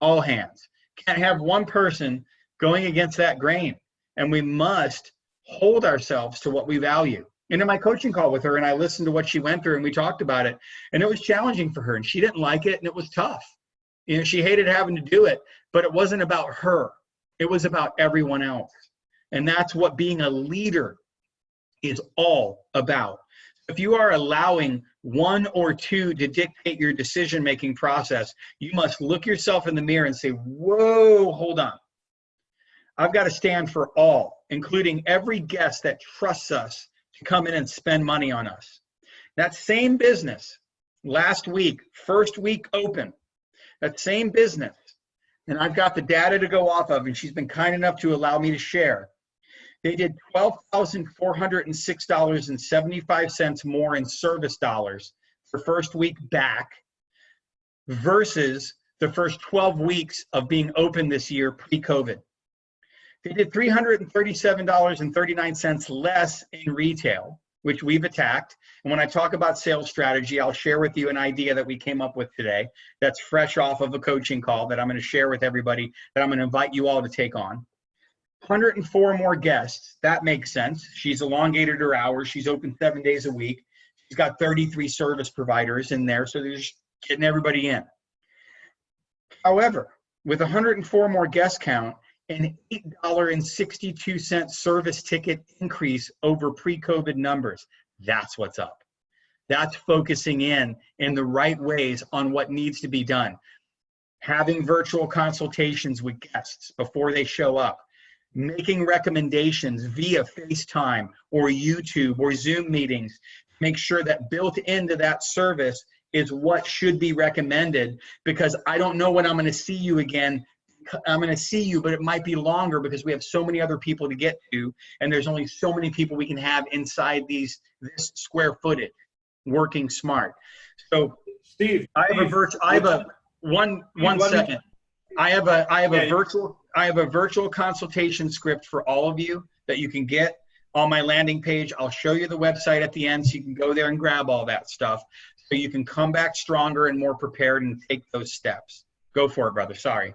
all hands. Can't have one person going against that grain. And we must hold ourselves to what we value. And in my coaching call with her, and I listened to what she went through and we talked about it, and it was challenging for her and she didn't like it and it was tough. She hated having to do it, but it wasn't about her. It was about everyone else. And that's what being a leader is all about. If you are allowing 1 or 2 to dictate your decision-making process, you must look yourself in the mirror and say, whoa, hold on. I've got to stand for all, including every guest that trusts us to come in and spend money on us. That same business, last week, first week open, that same business, and I've got the data to go off of, and she's been kind enough to allow me to share. They did $12,406.75 more in service dollars for first week back versus the first 12 weeks of being open this year pre-COVID. They did $337.39 less in retail, which we've attacked. And when I talk about sales strategy, I'll share with you an idea that we came up with today that's fresh off of a coaching call that I'm going to share with everybody, that I'm going to invite you all to take on. 104 more guests. That makes sense. She's elongated her hours. She's open 7 days a week. She's got 33 service providers in there, so they're just getting everybody in. However, with 104 more guest count, an $8.62 service ticket increase over pre-COVID numbers. That's what's up. That's focusing in the right ways on what needs to be done. Having virtual consultations with guests before they show up. Making recommendations via FaceTime or YouTube or Zoom meetings. Make sure that built into that service is what should be recommended, because I don't know when I'm going to see you again. I'm going to see you, but it might be longer because we have so many other people to get to, and there's only so many people we can have inside this square footage, working smart. So Steve, I have a virtual consultation script for all of you that you can get on my landing page. I'll show you the website at the end so you can go there and grab all that stuff so you can come back stronger and more prepared and take those steps. Go for it, brother. Sorry.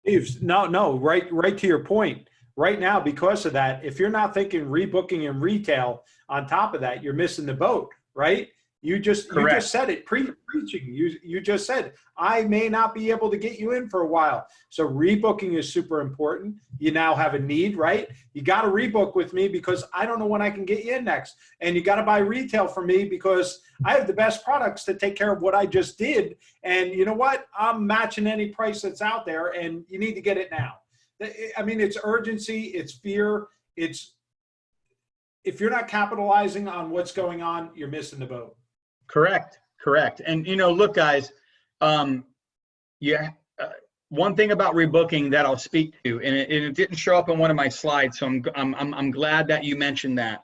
Steve, no, right to your point. Right now, because of that, if you're not thinking rebooking and retail on top of that, you're missing the boat, right? You just said it, preaching. You just said, I may not be able to get you in for a while. So rebooking is super important. You now have a need, right? You got to rebook with me because I don't know when I can get you in next. And you got to buy retail from me because I have the best products to take care of what I just did. And you know what? I'm matching any price that's out there, and you need to get it now. I mean, it's urgency, it's fear, if you're not capitalizing on what's going on, you're missing the boat. Correct. And look, guys, one thing about rebooking that I'll speak to, and it didn't show up in one of my slides, so I'm glad that you mentioned that.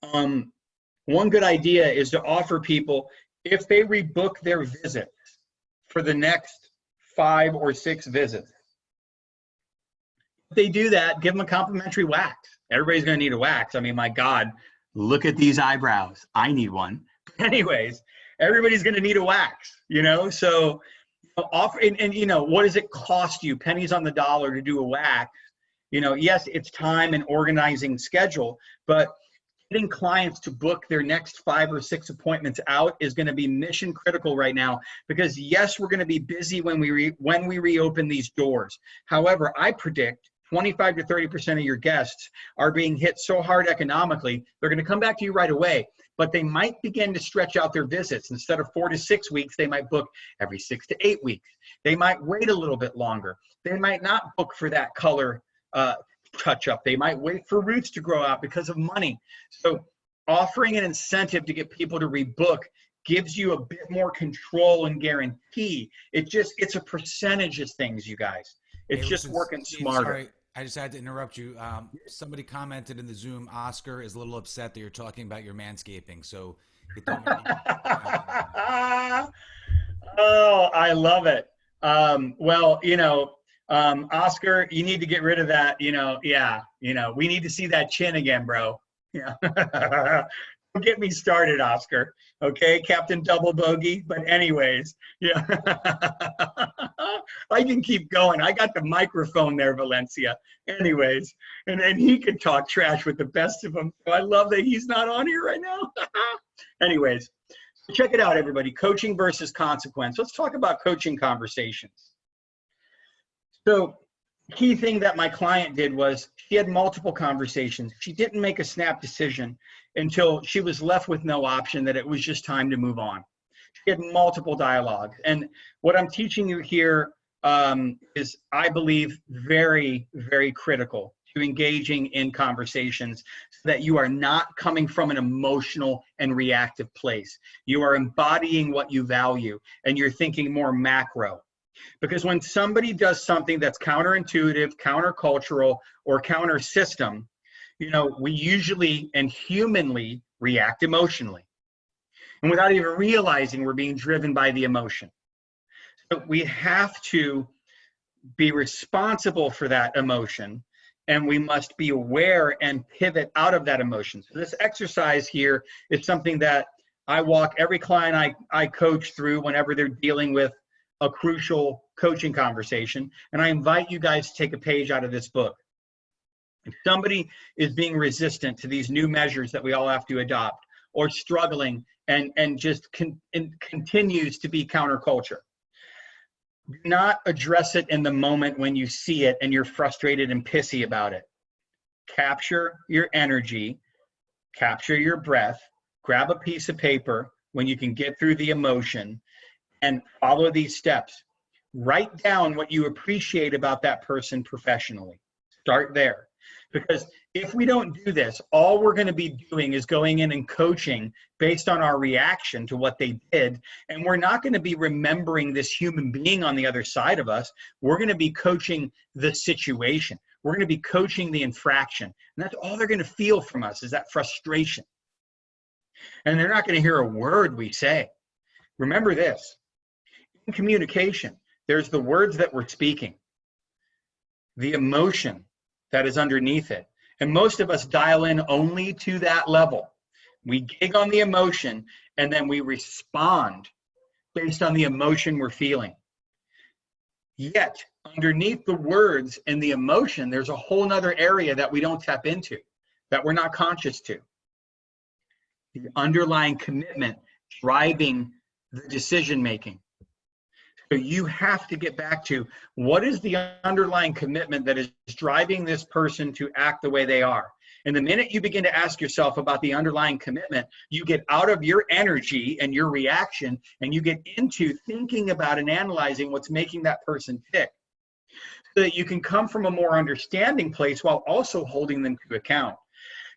One good idea is to offer people, if they rebook their visit for the next 5 or 6 visits, if they do that, give them a complimentary wax. Everybody's going to need a wax. I mean, my God, look at these eyebrows. I need one. Anyways, everybody's going to need a wax, so offer, and what does it cost you? Pennies on the dollar to do a wax. Yes, it's time and organizing schedule, but getting clients to book their next 5 or 6 appointments out is going to be mission critical right now, because yes, we're going to be busy when we reopen these doors. However, I predict 25 to 30% of your guests are being hit so hard economically, they're going to come back to you right away. But they might begin to stretch out their visits. Instead of 4 to 6 weeks, they might book every 6 to 8 weeks. They might wait a little bit longer. They might not book for that color touch-up. They might wait for roots to grow out because of money. So offering an incentive to get people to rebook gives you a bit more control and guarantee. It's a percentage of things, you guys. It's just working smarter. Sorry, I just had to interrupt you. Somebody commented in the Zoom, Oscar is a little upset that you're talking about your manscaping. So you don't Oh, I love it. Oscar, you need to get rid of that. We need to see that chin again, bro. Yeah. Don't get me started, Oscar. Okay, Captain Double Bogey. But anyways, yeah. I can keep going. I got the microphone there, Valencia. Anyways, and he can talk trash with the best of them. So I love that he's not on here right now. Anyways, check it out, everybody. Coaching versus consequence. Let's talk about coaching conversations. So key thing that my client did was she had multiple conversations. She didn't make a snap decision until she was left with no option, that it was just time to move on. She had multiple dialogues. And what I'm teaching you here is, I believe, very, very critical to engaging in conversations so that you are not coming from an emotional and reactive place. You are embodying what you value and you're thinking more macro. Because when somebody does something that's counterintuitive, countercultural, or counter system, you know, we usually and humanly react emotionally. And without even realizing we're being driven by the emotion. So we have to be responsible for that emotion, and we must be aware and pivot out of that emotion. So this exercise here is something that I walk every client I coach through whenever they're dealing with a crucial coaching conversation. And I invite you guys to take a page out of this book. If somebody is being resistant to these new measures that we all have to adopt, or struggling and just continues to be counterculture, do not address it in the moment when you see it and you're frustrated and pissy about it. Capture your energy, capture your breath, grab a piece of paper when you can get through the emotion, and follow these steps. Write down what you appreciate about that person professionally. Start there. Because if we don't do this, all we're going to be doing is going in and coaching based on our reaction to what they did. And we're not going to be remembering this human being on the other side of us. We're going to be coaching the situation. We're going to be coaching the infraction. And that's all they're going to feel from us, is that frustration. And they're not going to hear a word we say. Remember this. In communication, there's the words that we're speaking, the emotion that is underneath it. And most of us dial in only to that level. We gig on the emotion and then we respond based on the emotion we're feeling. Yet, underneath the words and the emotion, there's a whole nother area that we don't tap into, that we're not conscious to. The underlying commitment driving the decision making. So you have to get back to, what is the underlying commitment that is driving this person to act the way they are? And the minute you begin to ask yourself about the underlying commitment, you get out of your energy and your reaction, and you get into thinking about and analyzing what's making that person tick, so that you can come from a more understanding place while also holding them to account.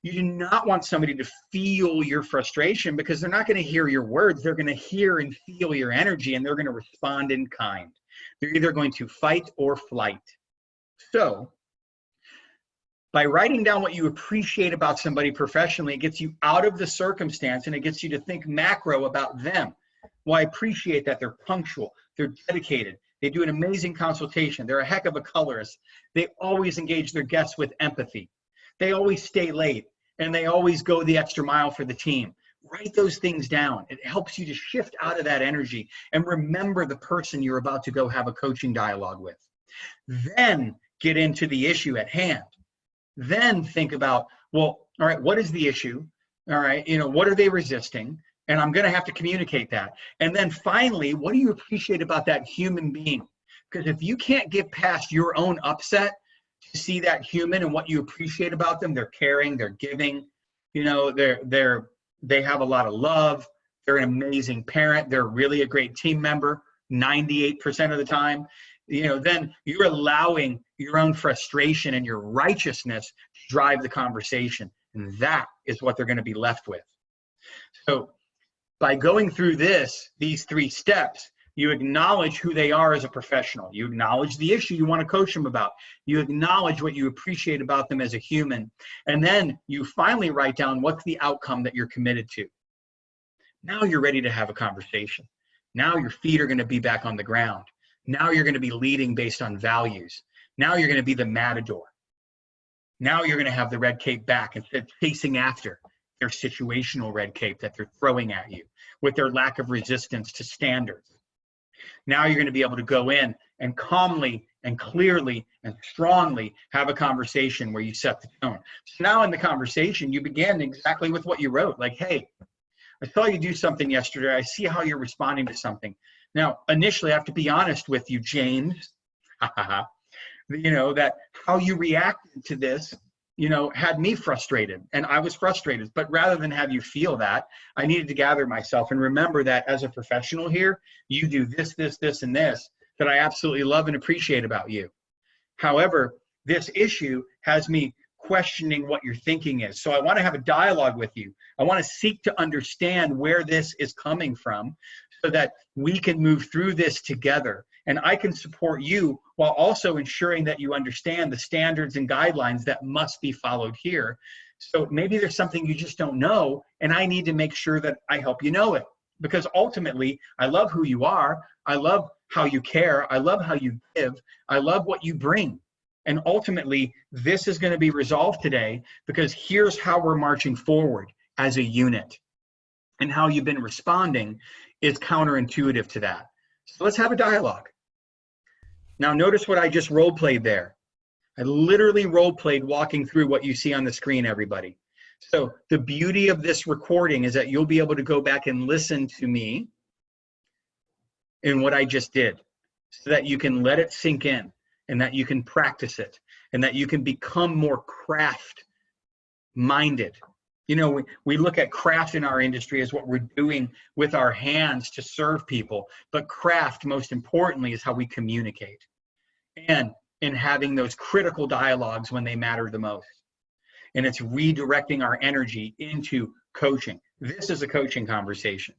You do not want somebody to feel your frustration, because they're not going to hear your words. They're going to hear and feel your energy, and they're going to respond in kind. They're either going to fight or flight. So by writing down what you appreciate about somebody professionally, it gets you out of the circumstance and it gets you to think macro about them. Well, I appreciate that they're punctual, they're dedicated, they do an amazing consultation, they're a heck of a colorist, they always engage their guests with empathy, they always stay late, and they always go the extra mile for the team. Write those things down. It helps you to shift out of that energy and remember the person you're about to go have a coaching dialogue with. Then get into the issue at hand. Then think about, well, all right, what is the issue? All right, what are they resisting? And I'm going to have to communicate that. And then finally, what do you appreciate about that human being? Because if you can't get past your own upset to see that human and what you appreciate about them, they're caring, they're giving, they have a lot of love, they're an amazing parent, they're really a great team member 98% of the time, then you're allowing your own frustration and your righteousness to drive the conversation. And that is what they're going to be left with. So by going through these 3 steps, you acknowledge who they are as a professional. You acknowledge the issue you want to coach them about. You acknowledge what you appreciate about them as a human. And then you finally write down what's the outcome that you're committed to. Now you're ready to have a conversation. Now your feet are going to be back on the ground. Now you're going to be leading based on values. Now you're going to be the matador. Now you're going to have the red cape back instead of chasing after their situational red cape that they're throwing at you with their lack of resistance to standards. Now you're going to be able to go in and calmly and clearly and strongly have a conversation where you set the tone. So now in the conversation, you begin exactly with what you wrote. Like, hey, I saw you do something yesterday. I see how you're responding to something. Now, initially, I have to be honest with you, James, that how you reacted to this, had me frustrated, and I was frustrated. But rather than have you feel that, I needed to gather myself and remember that as a professional here, you do this, this, this, and this. that I absolutely love and appreciate about you. However, this issue has me questioning what your thinking is. So I want to have a dialogue with you. I want to seek to understand where this is coming from so that we can move through this together. And I can support you while also ensuring that you understand the standards and guidelines that must be followed here. So maybe there's something you just don't know, and I need to make sure that I help you know it. Because ultimately, I love who you are. I love how you care. I love how you give. I love what you bring. And ultimately, this is going to be resolved today because here's how we're marching forward as a unit. And how you've been responding is counterintuitive to that. So let's have a dialogue. Now, notice what I just role played there. I literally role played walking through what you see on the screen, everybody. So the beauty of this recording is that you'll be able to go back and listen to me in what I just did so that you can let it sink in and that you can practice it and that you can become more craft minded. You know, we look at craft in our industry as what we're doing with our hands to serve people, but craft, most importantly, is how we communicate and in having those critical dialogues when they matter the most. And it's redirecting our energy into coaching. This is a coaching conversation.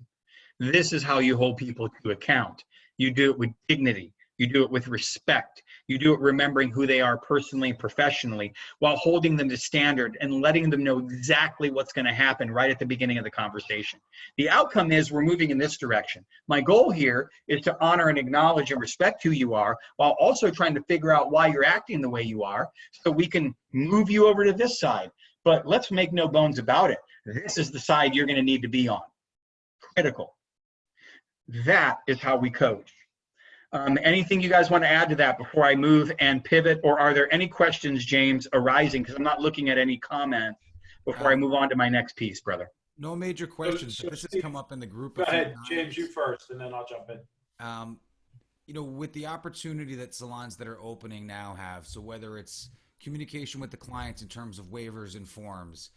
This is how you hold people to account. You do it with dignity. You do it with respect. You do it remembering who they are personally and professionally while holding them to standard and letting them know exactly what's going to happen right at the beginning of the conversation. The outcome is we're moving in this direction. My goal here is to honor and acknowledge and respect who you are while also trying to figure out why you're acting the way you are so we can move you over to this side. But let's make no bones about it. This is the side you're going to need to be on. Critical. That is how we coach. Anything you guys want to add to that before I move and pivot, or are there any questions, James, arising? Because I'm not looking at any comments before I move on to my next piece, brother. No major questions. But this has come up in the group. Go ahead, James, you first, and then I'll jump in. You know, with the opportunity that salons that are opening now have, so whether it's communication with the clients in terms of waivers and forms,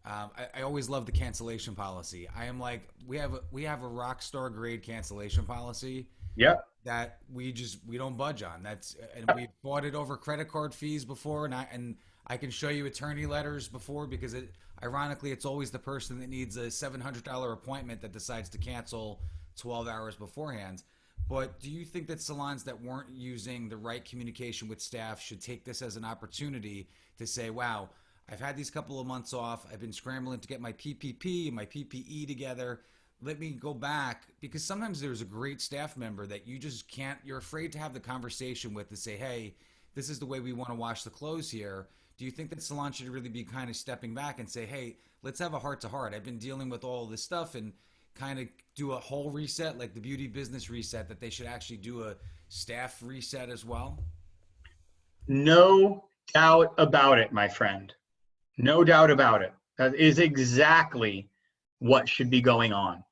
I always love the cancellation policy. I am like, we have a rock star grade cancellation policy. Yep. That we don't budge on. And we bought it over credit card fees before, and I can show you attorney letters before because ironically it's always the person that needs a $700 appointment that decides to cancel 12 hours beforehand. But do you think that salons that weren't using the right communication with staff should take this as an opportunity to say, wow, I've had these couple of months off. I've been scrambling to get my PPP and my PPE together. Let me go back, because sometimes there's a great staff member that you just can't, you're afraid to have the conversation with to say, hey, this is the way we want to wash the clothes here. Do you think that salon should really be kind of stepping back and say, hey, let's have a heart to heart. I've been dealing with all this stuff, and kind of do a whole reset, like the beauty business reset, that they should actually do a staff reset as well? No doubt about it, my friend. No doubt about it. That is exactly what should be going on.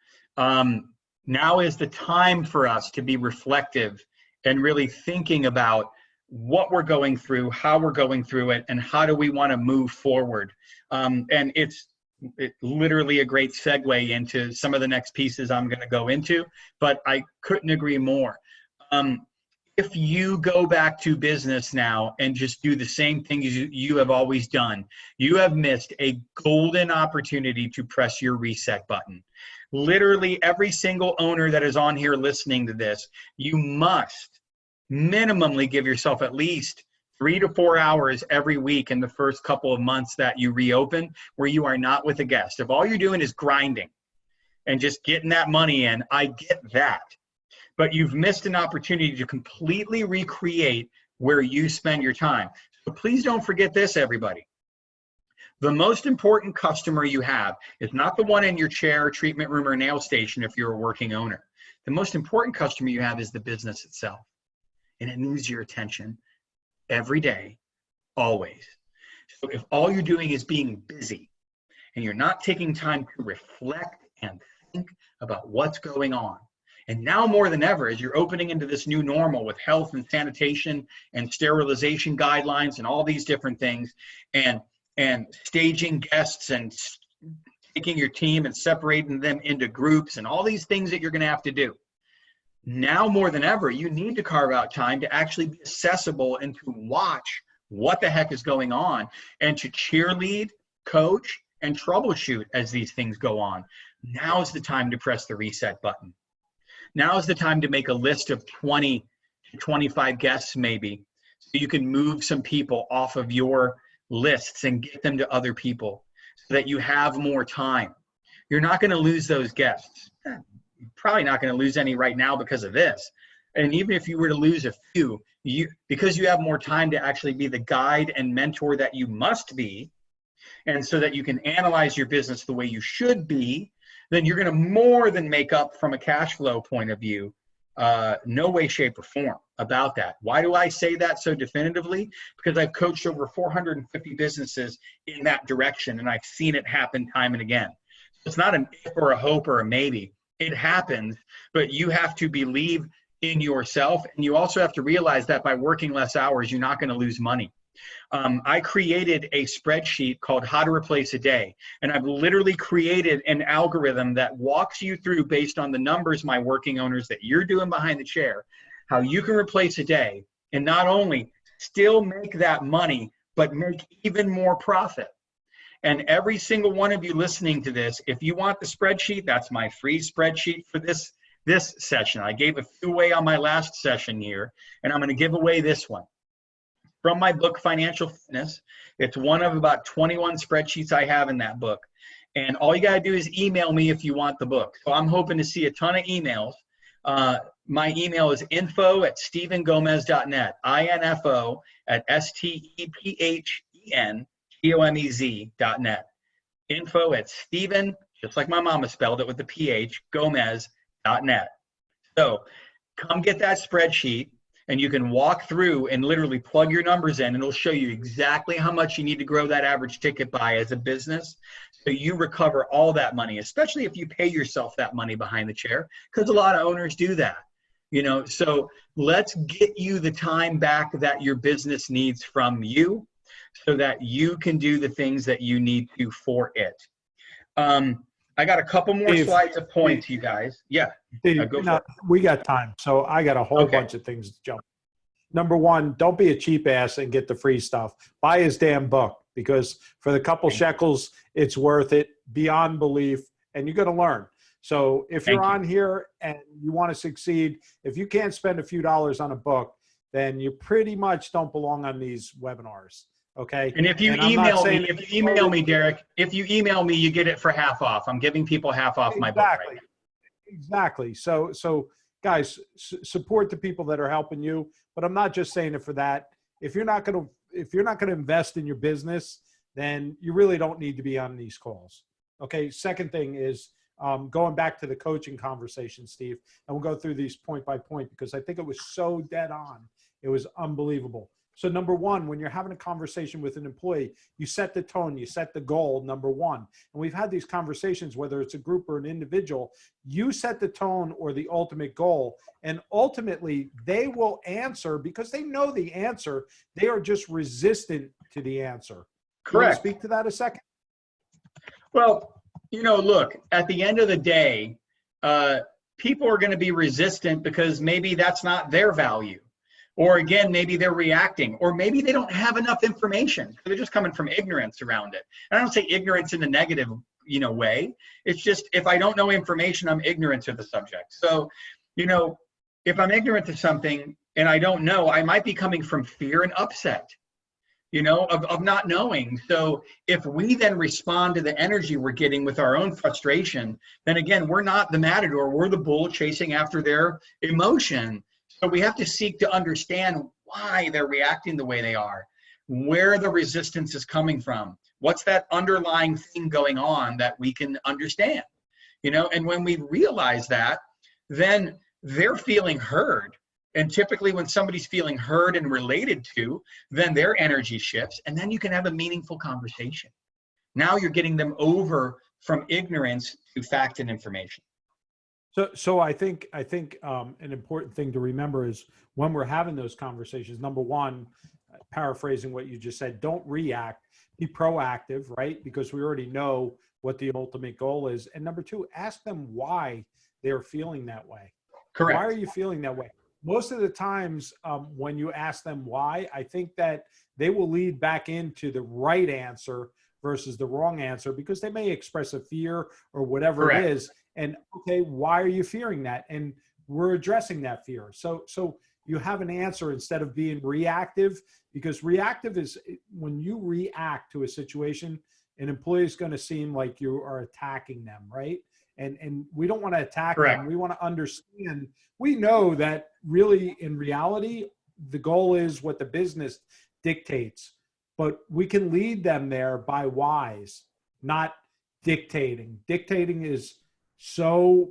Now is the time for us to be reflective and really thinking about what we're going through, how we're going through it, and how do we want to move forward. And it's literally a great segue into some of the next pieces I'm going to go into, but I couldn't agree more. If you go back to business now and just do the same thing you have always done, you have missed a golden opportunity to press your reset button. Literally every single owner that is on here listening to this, you must minimally give yourself at least 3 to 4 hours every week in the first couple of months that you reopen where you are not with a guest. If all you're doing is grinding and just getting that money in, I get that. But you've missed an opportunity to completely recreate where you spend your time. So please don't forget this, everybody. The most important customer you have is not the one in your chair, treatment room, or nail station if you're a working owner. The most important customer you have is the business itself. And it needs your attention every day, always. So if all you're doing is being busy and you're not taking time to reflect and think about what's going on, and now more than ever, as you're opening into this new normal with health and sanitation and sterilization guidelines and all these different things, and staging guests and taking your team and separating them into groups and all these things that you're going to have to do. Now more than ever, you need to carve out time to actually be accessible and to watch what the heck is going on and to cheerlead, coach, and troubleshoot as these things go on. Now is the time to press the reset button. Now is the time to make a list of 20 to 25 guests maybe, so you can move some people off of your lists and get them to other people so that you have more time. You're not going to lose those guests. You're probably not going to lose any right now because of this. And even if you were to lose a few, because you have more time to actually be the guide and mentor that you must be, and so that you can analyze your business the way you should be, then you're going to more than make up from a cash flow point of view. No way, shape, or form about that. Why do I say that so definitively? Because I've coached over 450 businesses in that direction, and I've seen it happen time and again. It's not an if or a hope or a maybe. It happens, but you have to believe in yourself, and you also have to realize that by working less hours, you're not going to lose money. I created a spreadsheet called How to Replace a Day, and I've literally created an algorithm that walks you through, based on the numbers, my working owners, that you're doing behind the chair, how you can replace a day and not only still make that money, but make even more profit. And every single one of you listening to this, if you want the spreadsheet, that's my free spreadsheet for this session. I gave a few away on my last session here, and I'm going to give away this one. From my book, Financial Fitness. It's one of about 21 spreadsheets I have in that book. And all you got to do is email me if you want the book. So I'm hoping to see a ton of emails. My email is info@stephengomez.net, info@stephenGomez.net. Info@Stephen, just like my mama spelled it with the PH, Gomez.net. So come get that spreadsheet, and you can walk through and literally plug your numbers in, and it'll show you exactly how much you need to grow that average ticket by as a business, so you recover all that money, especially if you pay yourself that money behind the chair, because a lot of owners do that. So let's get you the time back that your business needs from you, so that you can do the things that you need to for it. I got a couple more slides of points, you guys. Yeah. Dave, we got time, so I got a whole bunch of things to jump. Number one, don't be a cheap ass and get the free stuff. Buy his damn book, because for the couple shekels, it's worth it beyond belief, and you're going to learn. So if you're on here and you want to succeed, if you can't spend a few dollars on a book, then you pretty much don't belong on these webinars. Okay. And if you email me, Derek, if you email me, you get it for half off. I'm giving people half off my book right now. Exactly. So guys, support the people that are helping you, but I'm not just saying it for that. If you're not going to invest in your business, then you really don't need to be on these calls. Okay. Second thing is going back to the coaching conversation, Steve, and we'll go through these point by point, because I think it was so dead on. It was unbelievable. So number one, when you're having a conversation with an employee, you set the tone, you set the goal, number one. And we've had these conversations, whether it's a group or an individual, you set the tone or the ultimate goal, and ultimately they will answer because they know the answer. They are just resistant to the answer. Correct. You want to speak to that a second? Well, look, at the end of the day, people are going to be resistant because maybe that's not their value. Or again, maybe they're reacting, or maybe they don't have enough information. They're just coming from ignorance around it. And I don't say ignorance in a negative, way. It's just, if I don't know information, I'm ignorant to the subject. So, if I'm ignorant to something and I don't know, I might be coming from fear and upset, of not knowing. So if we then respond to the energy we're getting with our own frustration, then again, we're not the matador, we're the bull chasing after their emotion. So we have to seek to understand why they're reacting the way they are, where the resistance is coming from, what's that underlying thing going on that we can understand, and when we realize that, then they're feeling heard. And typically when somebody's feeling heard and related to, then their energy shifts, and then you can have a meaningful conversation. Now you're getting them over from ignorance to fact and information. So I think an important thing to remember is when we're having those conversations, number one, paraphrasing what you just said, don't react, be proactive, right? Because we already know what the ultimate goal is. And number two, ask them why they're feeling that way. Correct. Why are you feeling that way? Most of the times when you ask them why, I think that they will lead back into the right answer versus the wrong answer, because they may express a fear or whatever Correct. it is. And okay, why are you fearing that? And we're addressing that fear. So you have an answer instead of being reactive, because reactive is when you react to a situation, an employee is going to seem like you are attacking them, right? And we don't want to attack Correct. them. We want to understand. We know that really in reality, the goal is what the business dictates, but we can lead them there by whys, not dictating. Dictating is so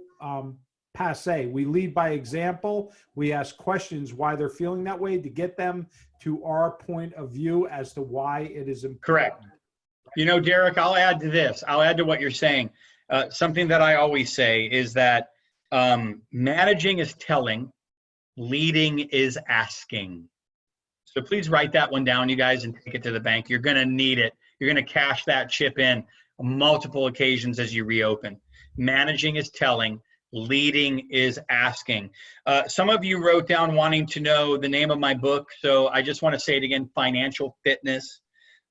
passe. We lead by example. We ask questions why they're feeling that way to get them to our point of view as to why it is important. Correct. You know, Derek, I'll add to this. I'll add to what you're saying. Something that I always say is that managing is telling, leading is asking. So please write that one down, you guys, and take it to the bank. You're going to need it. You're going to cash that chip in on multiple occasions as you reopen. Managing is telling, leading is asking. Some of you wrote down wanting to know the name of my book, so I just want to say it again, Financial Fitness.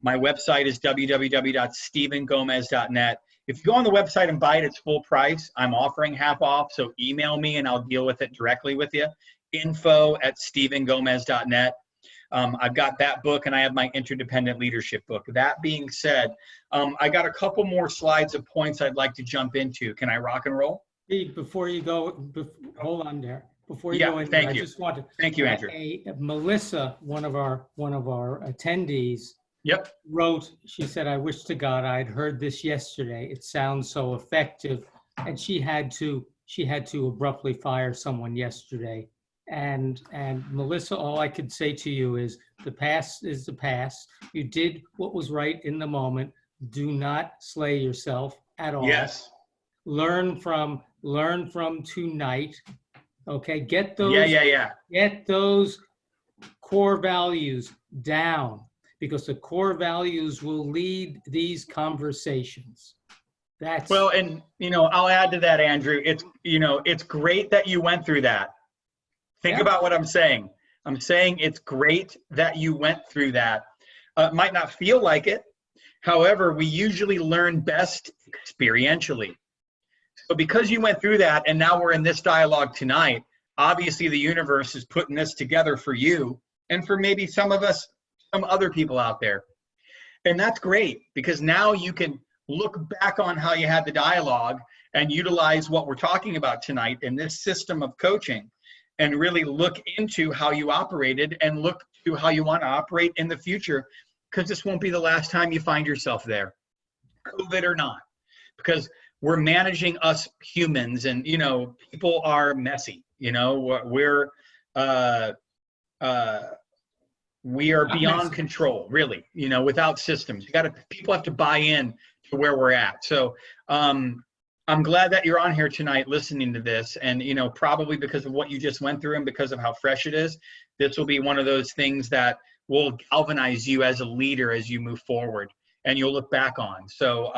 My website is www.stephengomez.net. If you go on the website and buy it, it's full price. I'm offering half off, so email me and I'll deal with it directly with you. info@stephengomez.net. I've got that book and I have my Interdependent Leadership book. That being said, I got a couple more slides of points I'd like to jump into. Can I rock and roll? Steve, before you go, hold on there. Before you Yeah, go in, thank I you. just wanted Thank you, Andrew. Melissa, one of our attendees, Yep. wrote. She said, "I wish to God I'd heard this yesterday. It sounds so effective." And she had to abruptly fire someone yesterday. And Melissa, all I could say to you is the past is the past. You did what was right in the moment. Do not slay yourself at all. Yes. Learn from tonight. Okay, get those Yeah. get those core values down, because the core values will lead these conversations. That's Well, and I'll add to that, Andrew. It's great that you went through that. Think Yeah. about what I'm saying. I'm saying it's great that you went through that. It might not feel like it. However, we usually learn best experientially. So because you went through that and now we're in this dialogue tonight, obviously the universe is putting this together for you and for maybe some of us, some other people out there. And that's great, because now you can look back on how you had the dialogue and utilize what we're talking about tonight in this system of coaching, and really look into how you operated and look to how you want to operate in the future, because this won't be the last time you find yourself there, COVID or not, because we're managing us humans, and people are messy. We are beyond control, really, without systems. People have to buy in to where we're at. So I'm glad that you're on here tonight listening to this. And, probably because of what you just went through and because of how fresh it is, this will be one of those things that will galvanize you as a leader as you move forward and you'll look back on. So,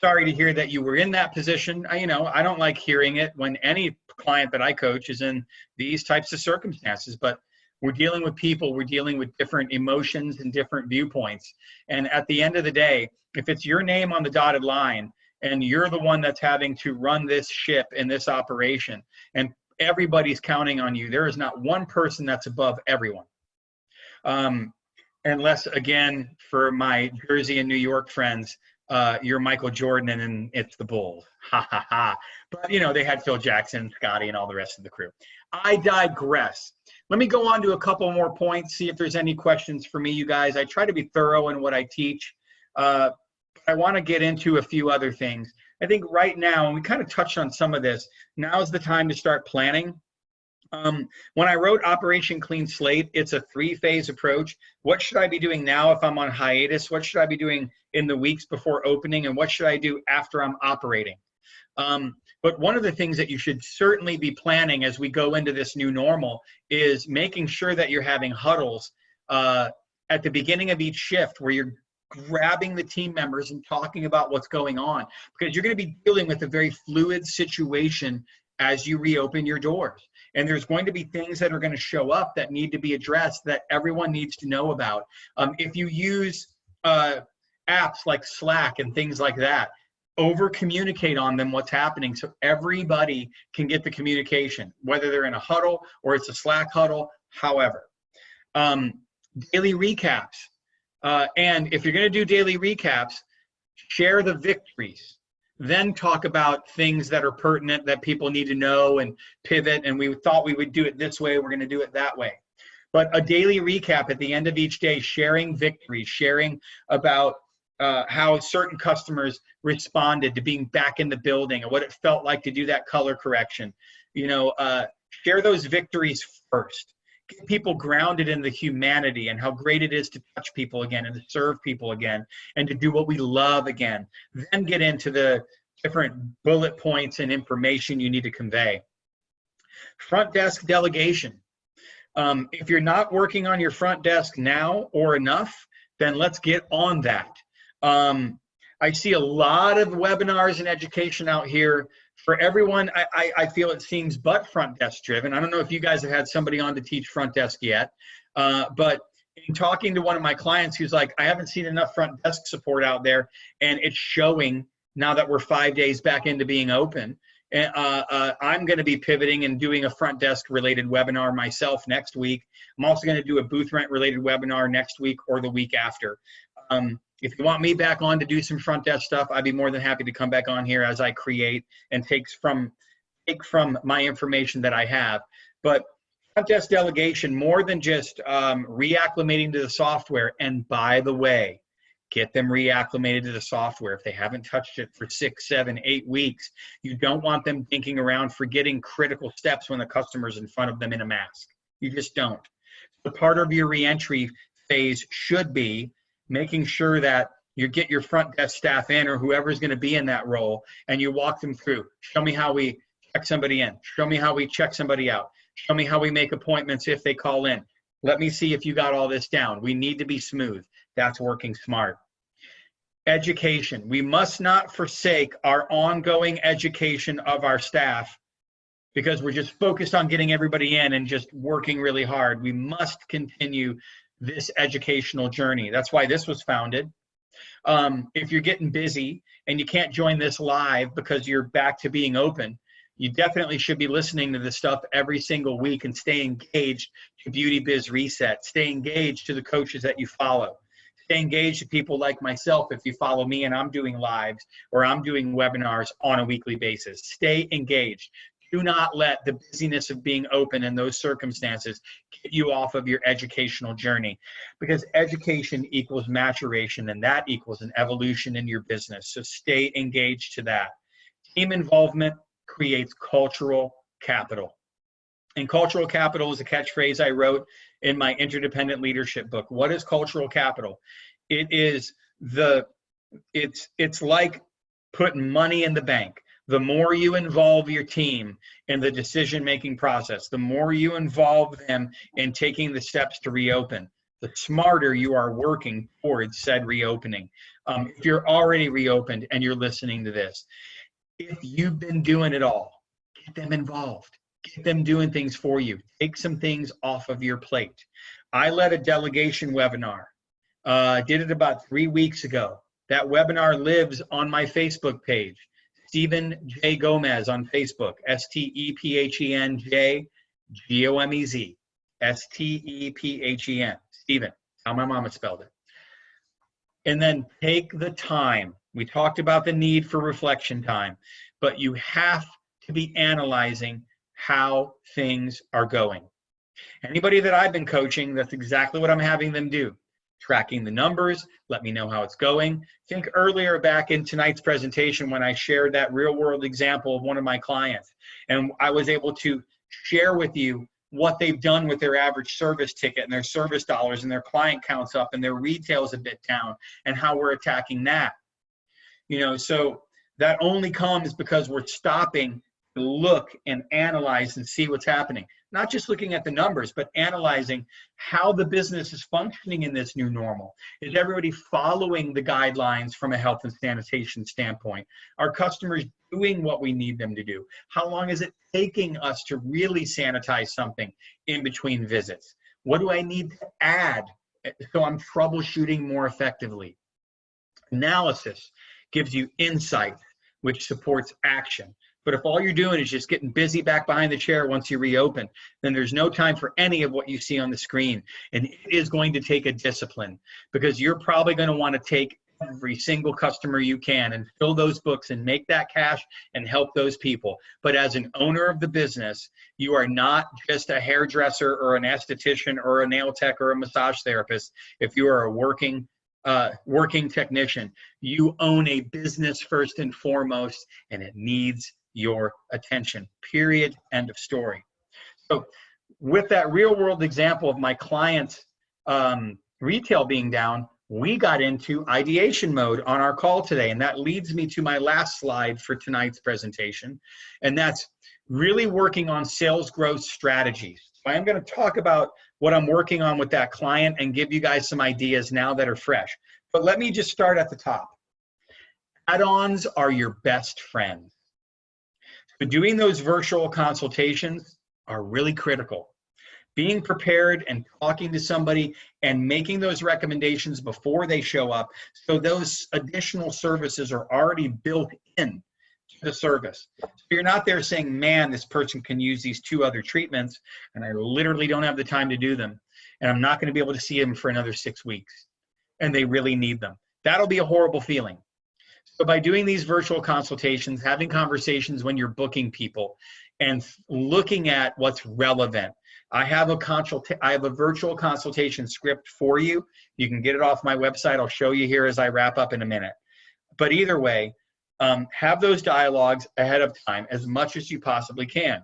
sorry to hear that you were in that position. I don't like hearing it when any client that I coach is in these types of circumstances, but we're dealing with people, we're dealing with different emotions and different viewpoints. And at the end of the day, if it's your name on the dotted line and you're the one that's having to run this ship in this operation and everybody's counting on you, there is not one person that's above everyone. Unless, again, for my Jersey and New York friends, you're Michael Jordan and it's the Bulls. Ha, ha, ha. But, they had Phil Jackson, Scotty, and all the rest of the crew. I digress. Let me go on to a couple more points, see if there's any questions for me, you guys. I try to be thorough in what I teach. I want to get into a few other things. I think right now, and we kind of touched on some of this, now is the time to start planning. When I wrote Operation Clean Slate, it's a 3-phase approach. What should I be doing now if I'm on hiatus? What should I be doing in the weeks before opening? And what should I do after I'm operating? But one of the things that you should certainly be planning as we go into this new normal is making sure that you're having huddles at the beginning of each shift where you're grabbing the team members and talking about what's going on, because you're going to be dealing with a very fluid situation as you reopen your doors. And there's going to be things that are going to show up that need to be addressed that everyone needs to know about. If you use apps like Slack and things like that, over communicate on them what's happening so everybody can get the communication, whether they're in a huddle or it's a Slack huddle, however. Daily recaps. And if you're going to do daily recaps, share the victories. Then talk about things that are pertinent that people need to know and pivot. And we thought we would do it this way. We're going to do it that way. But a daily recap at the end of each day, sharing victories, sharing about how certain customers responded to being back in the building and what it felt like to do that color correction. Share those victories first. Get people grounded in the humanity and how great it is to touch people again and to serve people again and to do what we love again. Then get into the different bullet points and information you need to convey. Front desk delegation. If you're not working on your front desk now or enough, then let's get on that. I see a lot of webinars and education out here for everyone. I feel it seems but front desk driven. I don't know if you guys have had somebody on to teach front desk yet, but in talking to one of my clients who's like, I haven't seen enough front desk support out there, and it's showing now that we're 5 days back into being open. And I'm going to be pivoting and doing a front desk related webinar myself next week. I'm also going to do a booth rent related webinar next week or the week after. If you want me back on to do some front desk stuff, I'd be more than happy to come back on here as I create and take from my information that I have. But front desk delegation, more than just reacclimating to the software. And by the way, get them reacclimated to the software. If they haven't touched it for 6, 7, 8 weeks, you don't want them dinking around forgetting critical steps when the customer's in front of them in a mask. You just don't. So part of your reentry phase should be making sure that you get your front desk staff in or whoever's going to be in that role and you walk them through. Show me how we check somebody in. Show me how we check somebody out. Show me how we make appointments if they call in. Let me see if you got all this down. We need to be smooth. That's working smart. Education. We must not forsake our ongoing education of our staff because we're just focused on getting everybody in and just working really hard. We must continue this educational journey. That's why this was founded. If you're getting busy and you can't join this live because you're back to being open, you definitely should be listening to this stuff every single week and stay engaged to Beauty Biz Reset. Stay engaged to the coaches that you follow. Stay engaged to people like myself if you follow me and I'm doing lives or I'm doing webinars on a weekly basis. Stay engaged. Do not let the busyness of being open in those circumstances get you off of your educational journey, because education equals maturation and that equals an evolution in your business. So stay engaged to that. Team involvement creates cultural capital. And cultural capital is a catchphrase I wrote in my Interdependent Leadership book. What is cultural capital? It's like putting money in the bank. The more you involve your team in the decision-making process, the more you involve them in taking the steps to reopen, the smarter you are working towards said reopening. If you're already reopened and you're listening to this, if you've been doing it all, get them involved. Get them doing things for you. Take some things off of your plate. I led a delegation webinar. Did it about 3 weeks ago. That webinar lives on my Facebook page. Stephen J. Gomez on Facebook, STEPHENJ GOMEZ, STEPHEN, Stephen, how my mama spelled it. And then take the time. We talked about the need for reflection time, but you have to be analyzing how things are going. Anybody that I've been coaching, that's exactly what I'm having them do. Tracking the numbers, let me know how it's going. Think earlier back in tonight's presentation when I shared that real world example of one of my clients, and I was able to share with you what they've done with their average service ticket and their service dollars and their client counts up and their retail's a bit down and how we're attacking that. So that only comes because we're stopping to look and analyze and see what's happening. Not just looking at the numbers, but analyzing how the business is functioning in this new normal. Is everybody following the guidelines from a health and sanitation standpoint? Are customers doing what we need them to do? How long is it taking us to really sanitize something in between visits? What do I need to add so I'm troubleshooting more effectively? Analysis gives you insight, which supports action. But if all you're doing is just getting busy back behind the chair once you reopen, then there's no time for any of what you see on the screen. And it is going to take a discipline, because you're probably going to want to take every single customer you can and fill those books and make that cash and help those people. But as an owner of the business, you are not just a hairdresser or an esthetician or a nail tech or a massage therapist. If you are a working technician, you own a business first and foremost, and it needs your attention, period, end of story. So with that real world example of my clients' retail being down, we got into ideation mode on our call today. And that leads me to my last slide for tonight's presentation. And that's really working on sales growth strategies. So I'm going to talk about what I'm working on with that client and give you guys some ideas now that are fresh. But let me just start at the top. Add-ons are your best friend. So doing those virtual consultations are really critical. Being prepared and talking to somebody and making those recommendations before they show up, so those additional services are already built in to the service. So you're not there saying, man, this person can use these 2 other treatments and I literally don't have the time to do them, and I'm not going to be able to see them for another 6 weeks, and they really need them. That'll be a horrible feeling. So by doing these virtual consultations, having conversations when you're booking people, and looking at what's relevant. I have a virtual consultation script for you. You can get it off my website. I'll show you here as I wrap up in a minute. But either way, have those dialogues ahead of time as much as you possibly can.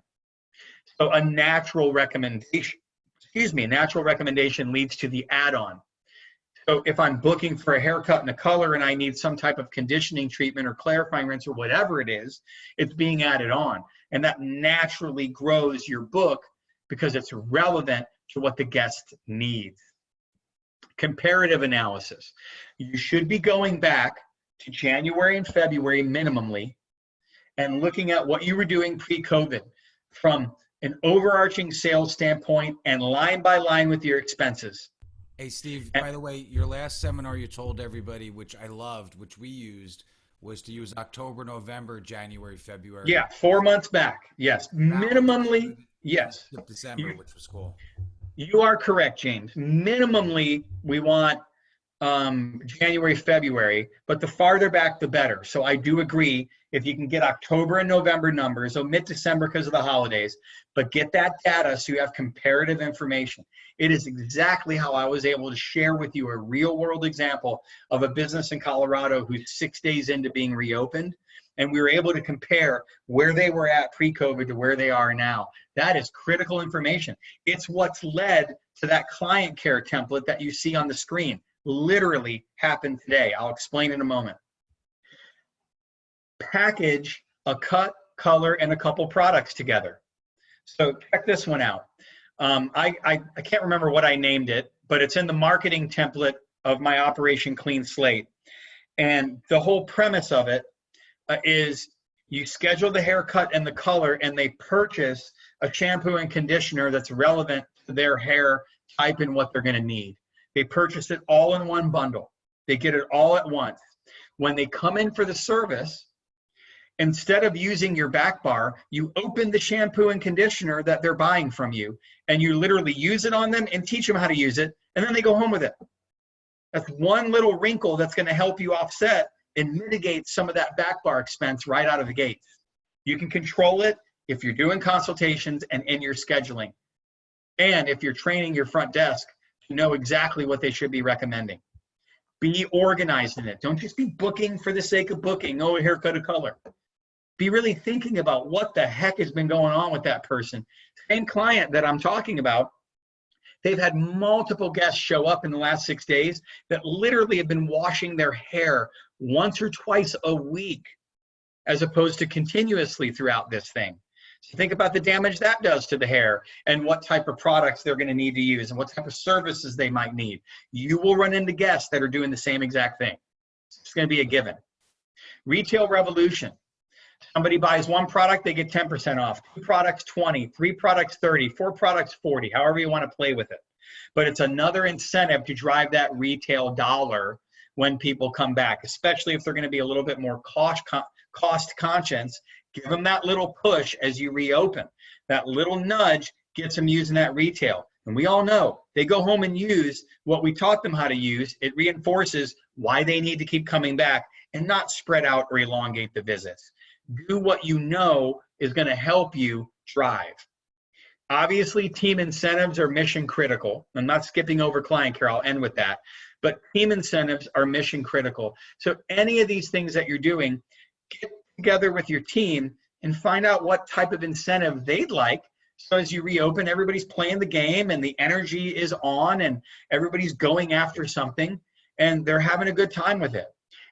So a natural recommendation leads to the add-on. So if I'm booking for a haircut and a color and I need some type of conditioning treatment or clarifying rinse or whatever it is, it's being added on. And that naturally grows your book because it's relevant to what the guest needs. Comparative analysis. You should be going back to January and February minimally and looking at what you were doing pre-COVID from an overarching sales standpoint and line by line with your expenses. Hey, Steve, by the way, your last seminar you told everybody, which I loved, which we used, was to use October, November, January, February. Yeah, 4 months back. Yes, minimally, yes. December, which was cool. You are correct, James. Minimally, we want January, February, but the farther back, the better. So I do agree, if you can get October and November numbers, omit December because of the holidays, but get that data so you have comparative information. It is exactly how I was able to share with you a real world example of a business in Colorado who's 6 days into being reopened. And we were able to compare where they were at pre-COVID to where they are now. That is critical information. It's what's led to that client care template that you see on the screen. Literally happened today. I'll explain in a moment. Package a cut, color, and a couple products together. So check this one out. I can't remember what I named it, but it's in the marketing template of my Operation Clean Slate. And the whole premise of it is you schedule the haircut and the color, and they purchase a shampoo and conditioner that's relevant to their hair type and what they're going to need. They purchase it all in one bundle. They get it all at once. When they come in for the service, instead of using your back bar, you open the shampoo and conditioner that they're buying from you, and you literally use it on them and teach them how to use it, and then they go home with it. That's one little wrinkle that's going to help you offset and mitigate some of that back bar expense right out of the gate. You can control it if you're doing consultations and in your scheduling. And if you're training your front desk to know exactly what they should be recommending. Be organized in it. Don't just be booking for the sake of booking. Oh, a haircut, a color. Be really thinking about what the heck has been going on with that person. Same client that I'm talking about, they've had multiple guests show up in the last 6 days that literally have been washing their hair once or twice a week. as opposed to continuously throughout this thing. So think about the damage that does to the hair and what type of products they're going to need to use and what type of services they might need. You will run into guests that are doing the same exact thing. It's going to be a given. Retail revolution. Somebody buys one product, they get 10% off. 2 products, 20. 3 products, 30. 4 products, 40. However you want to play with it. But it's another incentive to drive that retail dollar when people come back, especially if they're going to be a little bit more cost conscious. Give them that little push as you reopen. That little nudge gets them using that retail. And we all know they go home and use what we taught them how to use. It reinforces why they need to keep coming back and not spread out or elongate the visits. Do what you know is going to help you drive. Obviously, team incentives are mission critical. I'm not skipping over client care. I'll end with that. But team incentives are mission critical. So any of these things that you're doing, get together with your team and find out what type of incentive they'd like. So as you reopen, everybody's playing the game and the energy is on and everybody's going after something and they're having a good time with it.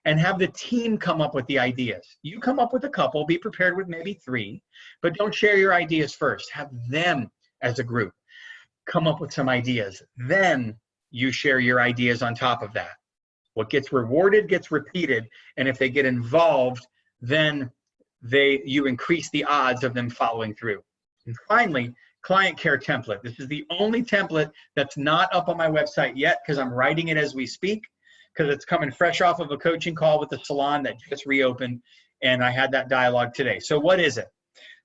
And have the team come up with the ideas. You come up with a couple, be prepared with maybe 3, but don't share your ideas first. Have them as a group come up with some ideas. Then you share your ideas on top of that. What gets rewarded gets repeated, and if they get involved, then you increase the odds of them following through. And finally, client care template. This is the only template that's not up on my website yet because I'm writing it as we speak, because it's coming fresh off of a coaching call with the salon that just reopened, and I had that dialogue today. So what is it?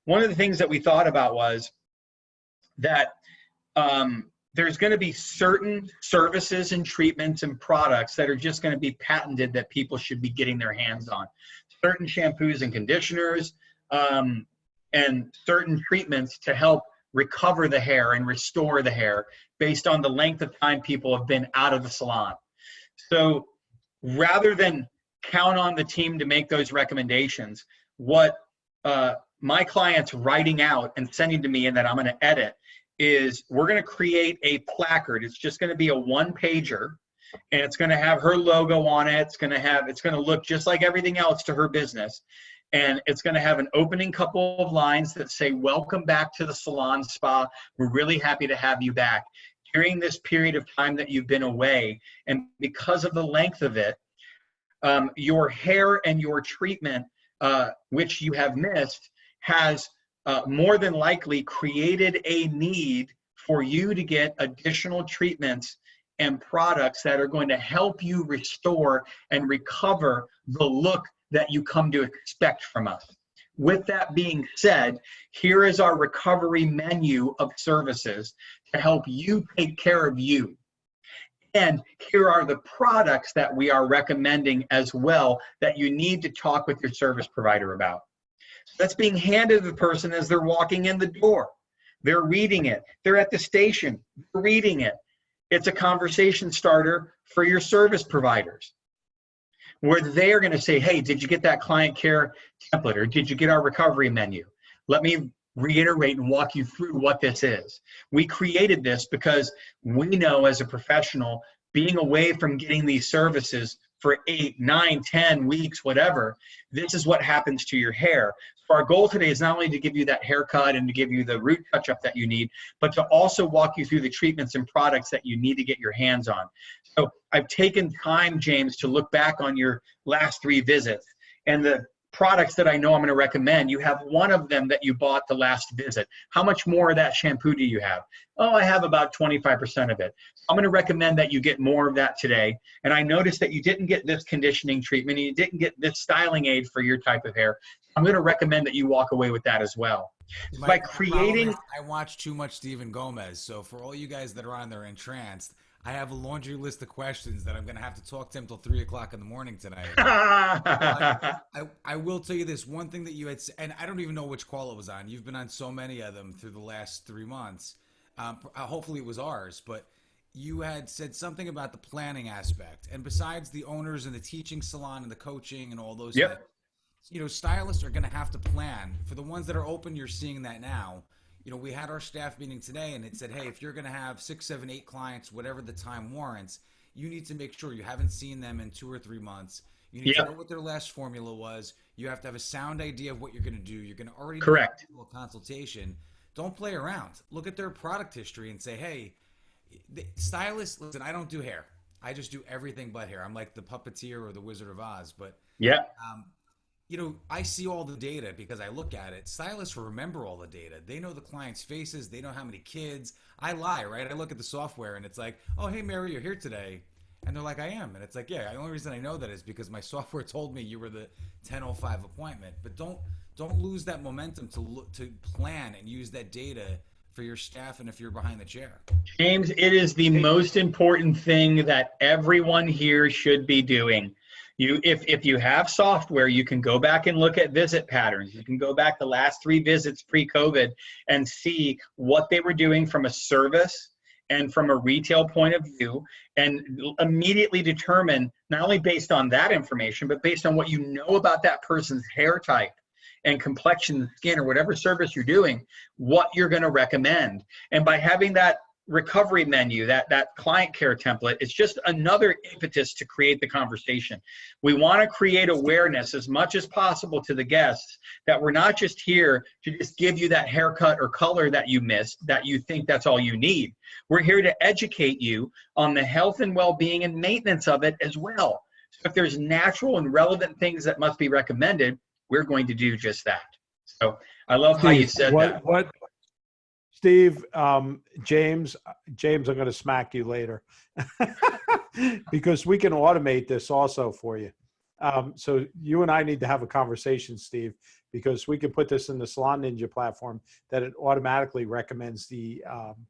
One of the things that we thought about was that there's going to be certain services and treatments and products that are just going to be patented that people should be getting their hands on. Certain shampoos and conditioners and certain treatments to help recover the hair and restore the hair based on the length of time people have been out of the salon. So rather than count on the team to make those recommendations, what my client's writing out and sending to me and that I'm going to edit is we're going to create a placard. It's just going to be a 1-pager and it's going to have her logo on it. It's going to look just like everything else to her business. And it's going to have an opening couple of lines that say, "Welcome back to the salon spa. We're really happy to have you back. During this period of time that you've been away, and because of the length of it, your hair and your treatment, which you have missed, has more than likely created a need for you to get additional treatments and products that are going to help you restore and recover the look that you come to expect from us. With that being said, here is our recovery menu of services to help you take care of you. And here are the products that we are recommending as well that you need to talk with your service provider about." So that's being handed to the person as they're walking in the door. They're reading it. They're at the station, they're reading it. It's a conversation starter for your service providers, where they are going to say, "Hey, did you get that client care template, or did you get our recovery menu? Let me reiterate and walk you through what this is." We created this because we know as a professional, being away from getting these services for 8, 9, 10 weeks, whatever, this is what happens to your hair. So our goal today is not only to give you that haircut and to give you the root touch-up that you need, but to also walk you through the treatments and products that you need to get your hands on. So I've taken time, James, to look back on your last 3 visits and the products that I know I'm going to recommend. You have one of them that you bought the last visit. How much more of that shampoo do you have? Oh, I have about 25% of it. I'm going to recommend that you get more of that today. And I noticed that you didn't get this conditioning treatment and you didn't get this styling aid for your type of hair. I'm going to recommend that you walk away with that as well. By creating, I watch too much Stephen Gomez. So for all you guys that are on there entranced, I have a laundry list of questions that I'm going to have to talk to him till 3 o'clock in the morning tonight. I will tell you this one thing that you had, and I don't even know which call it was on. You've been on so many of them through the last 3 months. Hopefully it was ours, but you had said something about the planning aspect. And besides the owners and the teaching salon and the coaching and all those things, stylists are going to have to plan. For the ones that are open, you're seeing that now. We had our staff meeting today and it said, hey, if you're going to have 6, 7, 8 clients, whatever the time warrants, you need to make sure you haven't seen them in 2 or 3 months. You need Yeah. to know what their last formula was. You have to have a sound idea of what you're going to do. You're going to already Correct. do a consultation. Don't play around. Look at their product history and say, hey, the stylist, listen, I don't do hair. I just do everything but hair. I'm like the puppeteer or the Wizard of Oz. But, Yeah. you know, I see all the data because I look at it. Stylists remember all the data. They know the client's faces. They know how many kids. I lie, right? I look at the software and it's like, oh, hey, Mary, you're here today. And they're like, I am. And it's like, yeah, the only reason I know that is because my software told me you were the 10:05 appointment. But don't lose that momentum to plan and use that data for your staff and if you're behind the chair. James, it is the most important thing that everyone here should be doing. If you have software, you can go back and look at visit patterns. You can go back the last 3 visits pre-COVID and see what they were doing from a service and from a retail point of view, and immediately determine, not only based on that information, but based on what you know about that person's hair type and complexion, skin, or whatever service you're doing, what you're going to recommend. And by having that recovery menu, that client care template, it's just another impetus to create the conversation. We want to create awareness as much as possible to the guests that we're not just here to just give you that haircut or color that you missed, that you think that's all you need. We're here to educate you on the health and well-being and maintenance of it as well. So if there's natural and relevant things that must be recommended, we're going to do just that. So I love how you said that. Steve, James, I'm going to smack you later because we can automate this also for you. So you and I need to have a conversation, Steve, because we can put this in the Salon Ninja platform that it automatically recommends the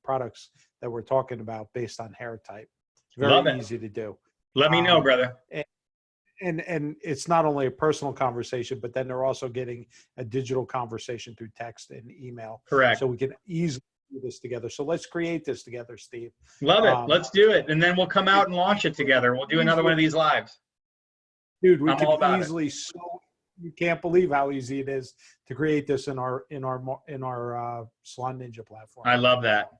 products that we're talking about based on hair type. It's very easy to do. Let me know, brother. And it's not only a personal conversation, but then they're also getting a digital conversation through text and email. Correct. So we can easily do this together. So let's create this together, Steve. Love it. Let's do it. And then we'll come out and launch it together. We'll do another one of these lives. Dude, we I'm all about can easily, you can't believe how easy it is to create this in our Salon Ninja platform. I love that.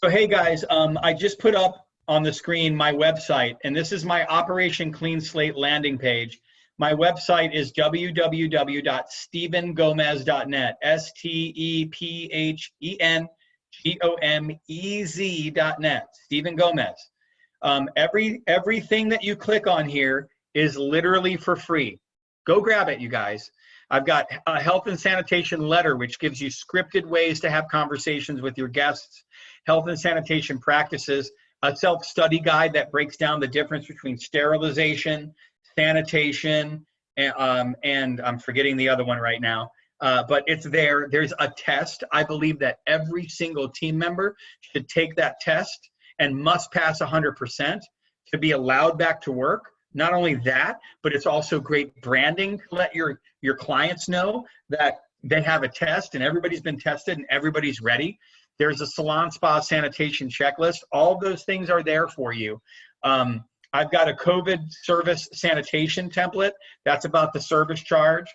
So, hey guys, I just put up on the screen my website, and this is my Operation Clean Slate landing page. My website is www.stephengomez.net, STEPHENGOMEZ.net, Stephen Gomez. Everything that you click on here is literally for free. Go grab it, you guys. I've got a health and sanitation letter, which gives you scripted ways to have conversations with your guests, health and sanitation practices, a self-study guide that breaks down the difference between sterilization, sanitation, and I'm forgetting the other one right now, but it's there. There's a test. I believe that every single team member should take that test and must pass 100% to be allowed back to work. Not only that, but it's also great branding to let your clients know that they have a test and everybody's been tested and everybody's ready. There's a salon spa sanitation checklist. All those things are there for you. I've got a COVID service sanitation template. That's about the service charge.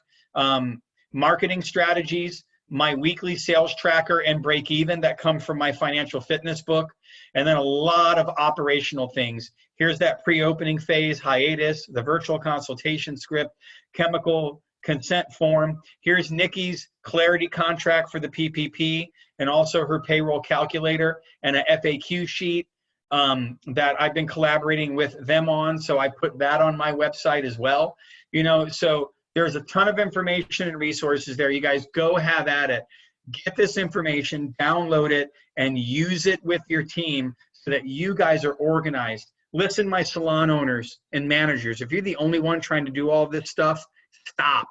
Marketing strategies, my weekly sales tracker and break even that come from my financial fitness book. And then a lot of operational things. Here's that pre-opening phase, hiatus, the virtual consultation script, chemical consent form. Here's Nikki's clarity contract for the PPP and also her payroll calculator and an FAQ sheet that I've been collaborating with them on. So I put that on my website as well. You know, so there's a ton of information and resources there. You guys go have at it. Get this information, download it, and use it with your team so that you guys are organized. Listen, my salon owners and managers, if you're the only one trying to do all this stuff, stop.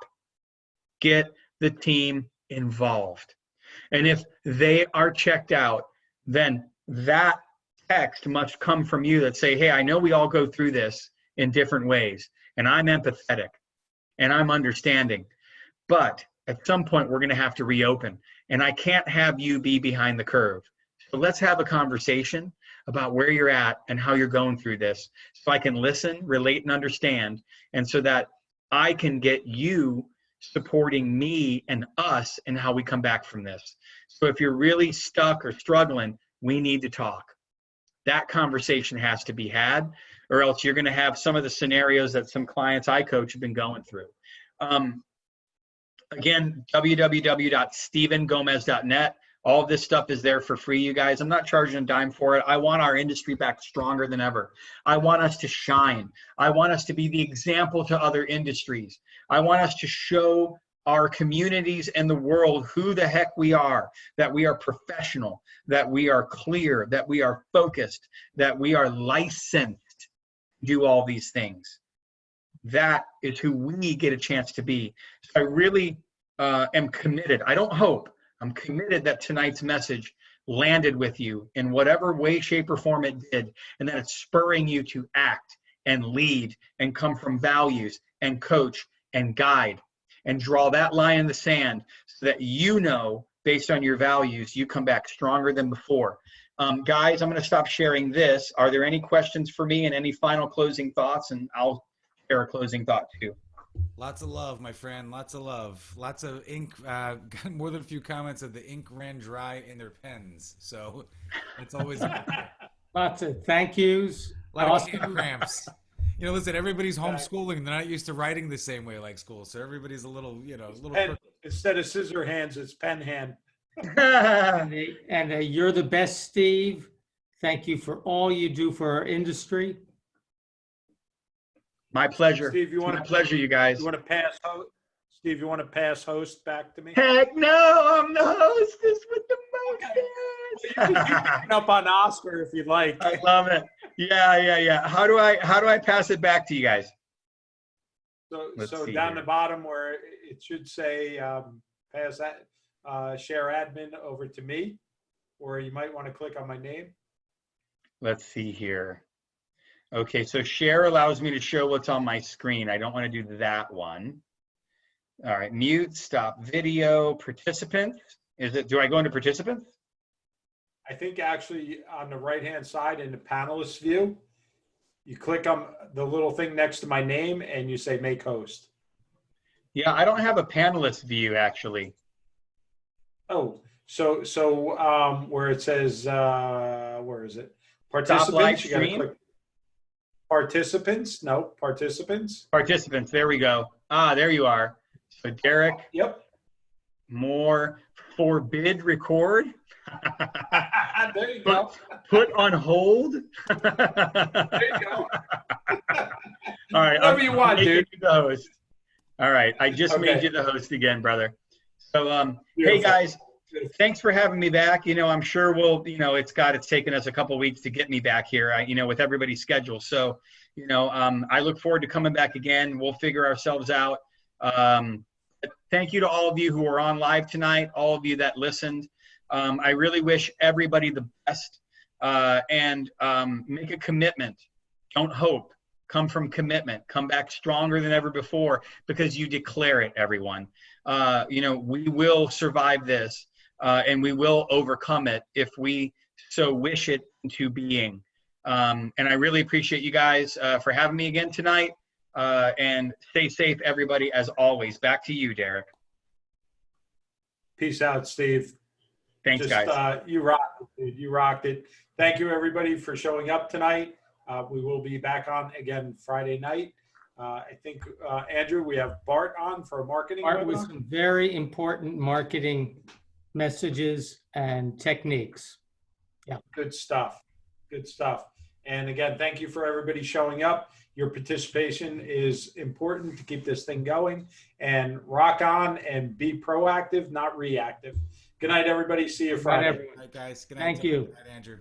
Get the team involved. And if they are checked out, then that text must come from you that say, hey, I know we all go through this in different ways, and I'm empathetic, and I'm understanding. But at some point, we're going to have to reopen, and I can't have you be behind the curve. So let's have a conversation about where you're at and how you're going through this so I can listen, relate, and understand, and so that I can get you supporting me and us and how we come back from this. So if you're really stuck or struggling, we need to talk. That conversation has to be had. or else you're going to have some of the scenarios that some clients I coach have been going through. Again, www.stevengomez.net. All of this stuff is there for free, you guys. I'm not charging a dime for it. I want our industry back stronger than ever. I want us to shine. I want us to be the example to other industries. I want us to show our communities and the world who the heck we are, that we are professional, that we are clear, that we are focused, that we are licensed to do all these things. That is who we get a chance to be. So I really am committed. I don't hope. I'm committed that tonight's message landed with you in whatever way, shape, or form it did, and that it's spurring you to act and lead and come from values and coach and guide and draw that line in the sand so that you know, based on your values, you come back stronger than before. Guys, I'm going to stop sharing this. Are there any questions for me and any final closing thoughts? And I'll share a closing thought too. Lots of love, my friend. Lots of love. Lots of ink. Got more than a few comments of the ink ran dry in their pens. So it's always Lots of thank yous. a lot of Awesome. hand cramps. You know, listen, everybody's homeschooling. They're not used to writing the same way like school. So everybody's a little, you know, a little. Pen, instead of scissor hands, it's pen hand. And you're the best, Steve. Thank you for all you do for our industry. My pleasure. Steve, you It's want my to pleasure, you guys. You want to pass host? Steve, you want to pass host back to me? Heck no, I'm the hostess with the You can hang up on Oscar if you'd like. I love it. Yeah. How do I pass it back to you guys? Let's So see down here. the bottom where it should say pass that share admin over to me, or you might want to click on my name. Let's see here. Okay, so share allows me to show what's on my screen. I don't want to do that one. All right, mute, stop video, participants. Do I go into participants? I think actually on the right-hand side in the panelist view, you click on the little thing next to my name and you say make host. Yeah, I don't have a panelist view actually. Oh, so where it says, where is it? live Participants, you gotta stream? click. Participants, no, participants. Participants, there we go. Ah, there you are. So Derek, Yep. more forbid record. There you go. Put on hold. There you go. All right. Whatever you want, making dude. you the host. All right. I just made Okay. you the host again, brother. So, hey Beautiful. guys, thanks for having me back. You know, I'm sure it's taken us a couple weeks to get me back here, with everybody's schedule. So, I look forward to coming back again. We'll figure ourselves out. Thank you to all of you who are on live tonight, all of you that listened. I really wish everybody the best, and make a commitment. Don't hope. Come from commitment. Come back stronger than ever before because you declare it, everyone. We will survive this, and we will overcome it if we so wish it into being. And I really appreciate you guys for having me again tonight. And stay safe, everybody, as always. Back to you, Derek. Peace out, Steve. Thanks, guys. You rocked it, dude. You rocked it. Thank you, everybody, for showing up tonight. We will be back on again Friday night. I think, Andrew, we have Bart on for a marketing Art with webinar. some very important marketing messages and techniques. Good stuff. Good stuff. And again, thank you for everybody showing up. Your participation is important to keep this thing going. And rock on and be proactive, not reactive. Good night, everybody. See you Good night, Friday. everyone. All right, guys. Good night. Thank you. Good night, Andrew.